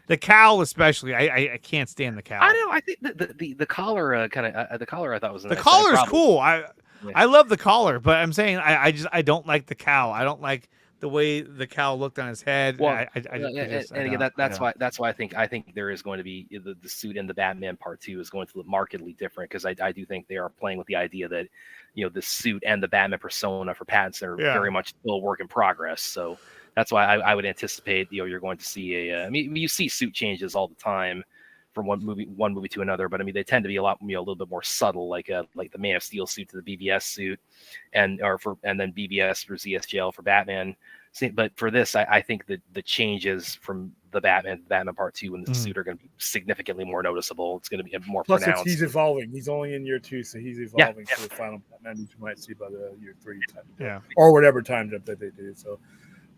The cowl, especially, I can't stand the cowl. I know. I think the collar the collar I thought was the collar is cool. I love the collar, but I'm saying I don't like the cowl. I don't like the way the cowl looked on his head. Well, that's why I think there is going to be the suit in the Batman Part 2 is going to look markedly different because I do think they are playing with the idea that the suit and the Batman persona for Pattinson are very much still a work in progress. So that's why I would anticipate you're going to see I mean you see suit changes all the time from one movie to another, but I mean they tend to be a little bit more subtle, like the Man of Steel suit to the BVS suit, and then BVS for ZSGL for Batman. But for this, I think that the changes from the Batman Part 2 and the suit are going to be significantly more noticeable. It's going to be more pronounced. He's evolving. He's only in year 2, so he's evolving to the final Batman, which you might see by the year 3 time, or whatever time jump that they do. So.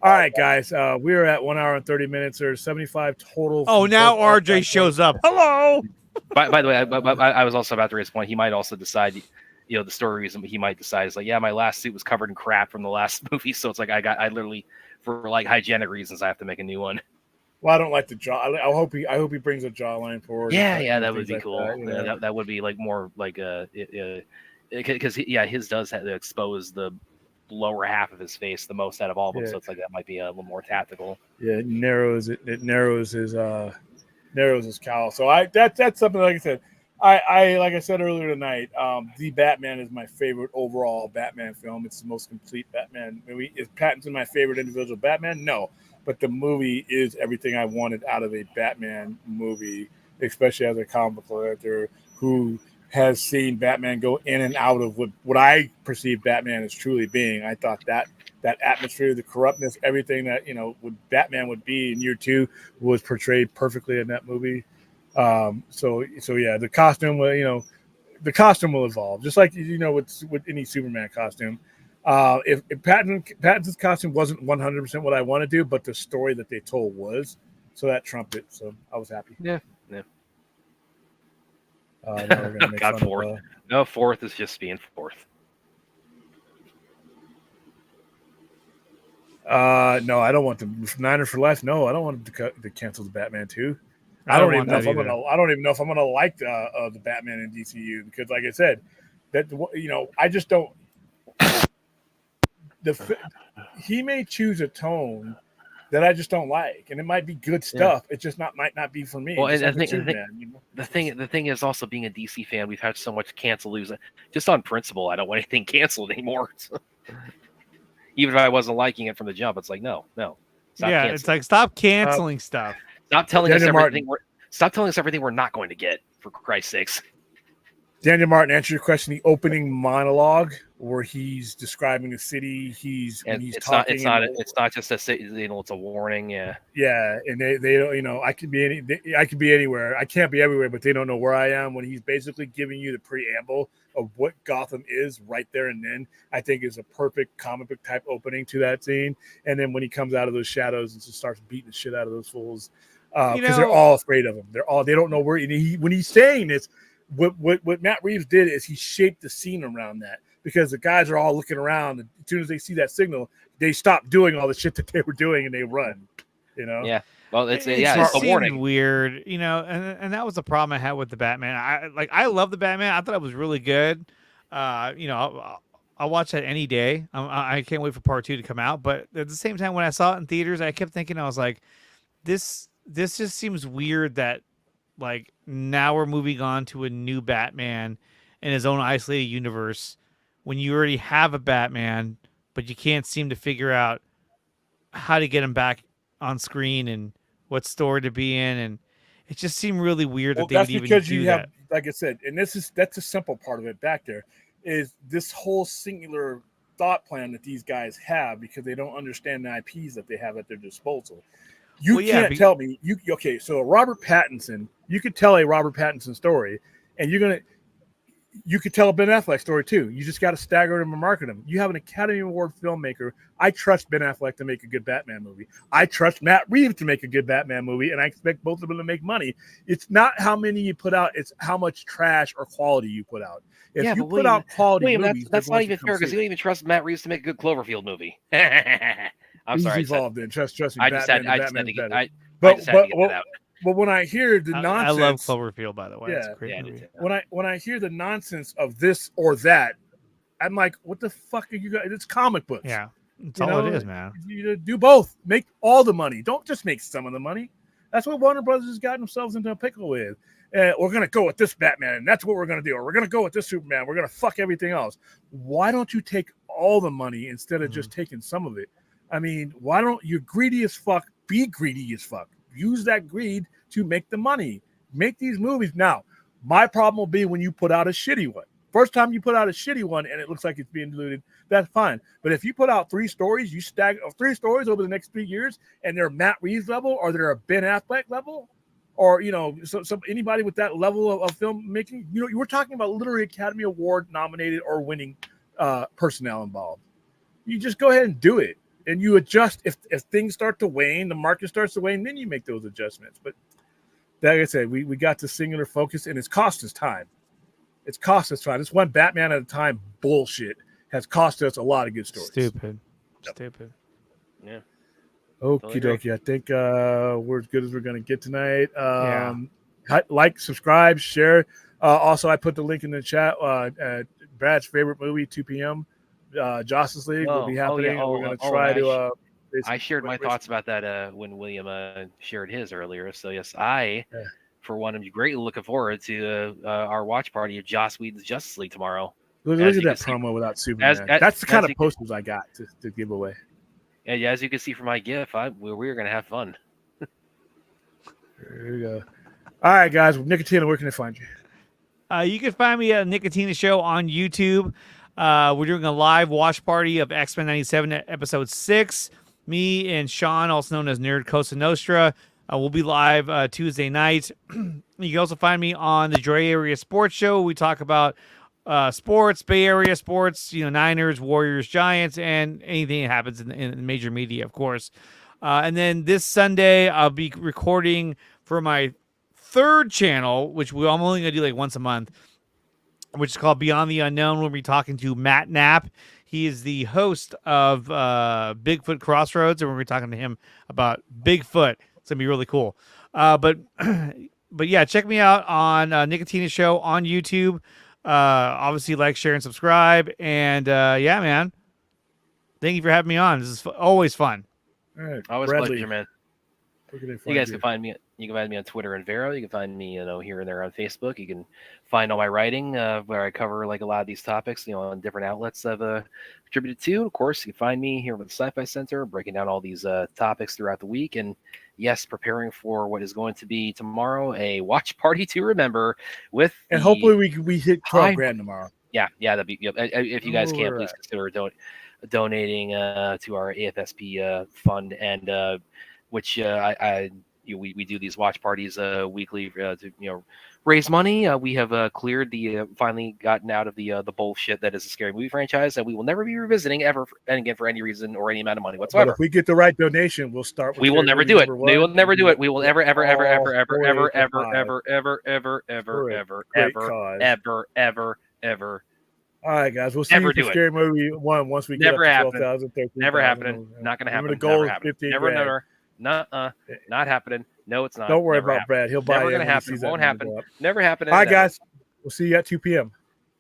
All right, guys. We're at 1 hour and 30 minutes. There's 75 total. Oh, now RJ shows up. Hello. By the way, I was also about to raise a point. He might also decide, the story reason. He might decide is like, my last suit was covered in crap from the last movie, so it's like I literally for like hygienic reasons I have to make make a new one. Well, I don't like the jaw. I hope he brings a jawline forward. Yeah, that would be cool. That would be like more like because his does have to expose the lower half of his face the most out of all of them, so it's like that might be a little more tactical. It narrows his cowl. So that's something, like I said, I like I said earlier tonight, The Batman is my favorite overall Batman film. It's the most complete Batman movie. Is Pattinson my favorite individual Batman? No, but the movie is everything I wanted out of a Batman movie, especially as a comic book collector who has seen Batman go in and out of what I perceive Batman as truly being. I thought that atmosphere, the corruptness, everything that what Batman would be in year 2 was portrayed perfectly in that movie. So yeah, the costume will evolve, just like with any Superman costume. If Pattinson's costume wasn't 100% what I want to do, but the story that they told was, so that trumped it. So I was happy. Yeah. God, fourth. No, fourth is just being fourth. No, I don't want them 9 for life. No, I don't want them to cancel the Batman 2. I don't even know if I'm gonna like the Batman in DCU because, like I said, that I just don't. He may choose a tone that I just don't like, and it might be good stuff. It just might not be for me. Well, just and like the thing is also being a DC fan, we've had so much cancel lose. Just on principle, I don't want anything canceled anymore. Even if I wasn't liking it from the jump, it's like no. Stop canceling. It's like stop canceling stuff. Stop telling us everything. Stop telling us everything we're not going to get. For Christ's sakes. Daniel Martin, answer your question. The opening monologue where he's describing the city, he's talking. It's not just a, it's a warning. Yeah. Yeah, and they don't. I could be anywhere. I can't be everywhere, but they don't know where I am. When he's basically giving you the preamble of what Gotham is right there and then, I think is a perfect comic book type opening to that scene. And then when he comes out of those shadows and just starts beating the shit out of those fools, because they're all afraid of him. They don't know where. When he's saying this. What Matt Reeves did is he shaped the scene around that, because the guys are all looking around, and as soon as they see that signal, they stop doing all the shit that they were doing and they run. Yeah. Well, it's a warning. Weird, and that was the problem I had with the Batman. I love the Batman. I thought it was really good. I'll watch that any day. I can't wait for part 2 to come out. But at the same time, when I saw it in theaters, I kept thinking, I was like, this just seems weird that. Like, now we're moving on to a new Batman in his own isolated universe when you already have a Batman, but you can't seem to figure out how to get him back on screen and what story to be in. And it just seemed really weird that they would even do that. Like I said, and that's a simple part of it back there, is this whole singular thought plan that these guys have, because they don't understand the IPs that they have at their disposal. Can't tell me so Robert Pattinson, you could tell a Robert Pattinson story, and you could tell a Ben Affleck story too. You just got to stagger them and market them. You have an Academy Award filmmaker. I trust Ben Affleck to make a good Batman movie. I trust Matt Reeves to make a good Batman movie, and I expect both of them to make money. It's not how many you put out; it's how much trash or quality you put out. If you put out quality movies, that's not even fair, because you don't even trust Matt Reeves to make a good Cloverfield movie. I'm sorry. He's evolved in. Trust me. I just had to get that out. But when I hear the nonsense, I love Cloverfield, by the way. Yeah, it's a great movie. When I hear the nonsense of this or that, I'm like, what the fuck are you guys? It's comic books. Yeah, that's all it is, man. You do both. Make all the money. Don't just make some of the money. That's what Warner Brothers has gotten themselves into a pickle with. We're gonna go with this Batman, and that's what we're gonna do. Or we're gonna go with this Superman. We're gonna fuck everything else. Why don't you take all the money instead of just taking some of it? I mean, why don't you greedy as fuck? Be greedy as fuck. Use that greed to make the money. Make these movies. Now, my problem will be when you put out a shitty one. First time you put out a shitty one and it looks like it's being diluted, that's fine. But if you put out 3 stories, you stagger 3 stories over the next 3 years, and they're Matt Reeves level, or they're a Ben Affleck level, or some anybody with that level of filmmaking, you were talking about literally Academy Award nominated or winning personnel involved. You just go ahead and do it. And you adjust if things start to wane, the market starts to wane, then you make those adjustments. But like I said, we got the singular focus, and it's cost us time. It's cost us time. This one Batman at a time bullshit has cost us a lot of good stories. Stupid. Yeah. Okie dokie. I think we're as good as we're going to get tonight. Like, subscribe, share. Also, I put the link in the chat. Brad's favorite movie, 2 p.m. Justice League will be happening. We're going to try to. I shared my thoughts about that when William shared his earlier. So yes, for one, am greatly looking forward to our watch party of Joss Whedon's Justice League tomorrow. Look at that promo without Superman. That's the kind of posters I got to give away. And as you can see from my GIF, we're going to have fun. There you go. All right, guys. Nicotina, where can I find you? You can find me at Nicotina Show on YouTube. We're doing a live watch party of Xmen 97 episode 6. Me and Sean, also known as Nerd Cosa Nostra, will be live Tuesday night. You can also find me on the Joy Area Sports Show. We talk about sports, Bay Area sports, Niners, Warriors, Giants, and anything that happens in major media, of course. And then this Sunday, I'll be recording for my 3rd channel, which I'm only going to do like once a month, which is called Beyond the Unknown. We'll be talking to Matt Knapp. He is the host of Bigfoot Crossroads, and we're going to be talking to him about Bigfoot. It's going to be really cool. But yeah, check me out on Nicotina Show on YouTube. Obviously, like, share, and subscribe. And yeah, man, thank you for having me on. This is always fun. All right. Always Bradley, pleasure, man. where can they You find guys can find me. You can find me on Twitter and Vero. You can find me, here and there on Facebook. You can find all my writing where I cover like a lot of these topics, on different outlets I've contributed to. Of course, you can find me here with the Sci-Fi Center, breaking down all these topics throughout the week, and yes, preparing for what is going to be tomorrow, a watch party to remember with. And hopefully we hit 12 grand tomorrow. Yeah, that'd be. If you guys can, please consider donating to our AFSP fund, and which we do these watch parties weekly to raise money. We have cleared finally gotten out of the bullshit that is a scary movie franchise that we will never be revisiting ever and again for any reason or any amount of money whatsoever. But if we get the right donation, we'll start. With we will never do it. We will never do it. We will ever All right, guys. We'll see you for Scary Movie 1 once we get up to 12,000, 13,000. Never happening. Not going to happen. The goal is 15 Never, never. Not happening. No, it's not. Don't worry about Brad. He'll buy it. Never going to happen. Won't happen. Never happening. All right, guys. We'll see you at 2 p.m.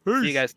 See you guys.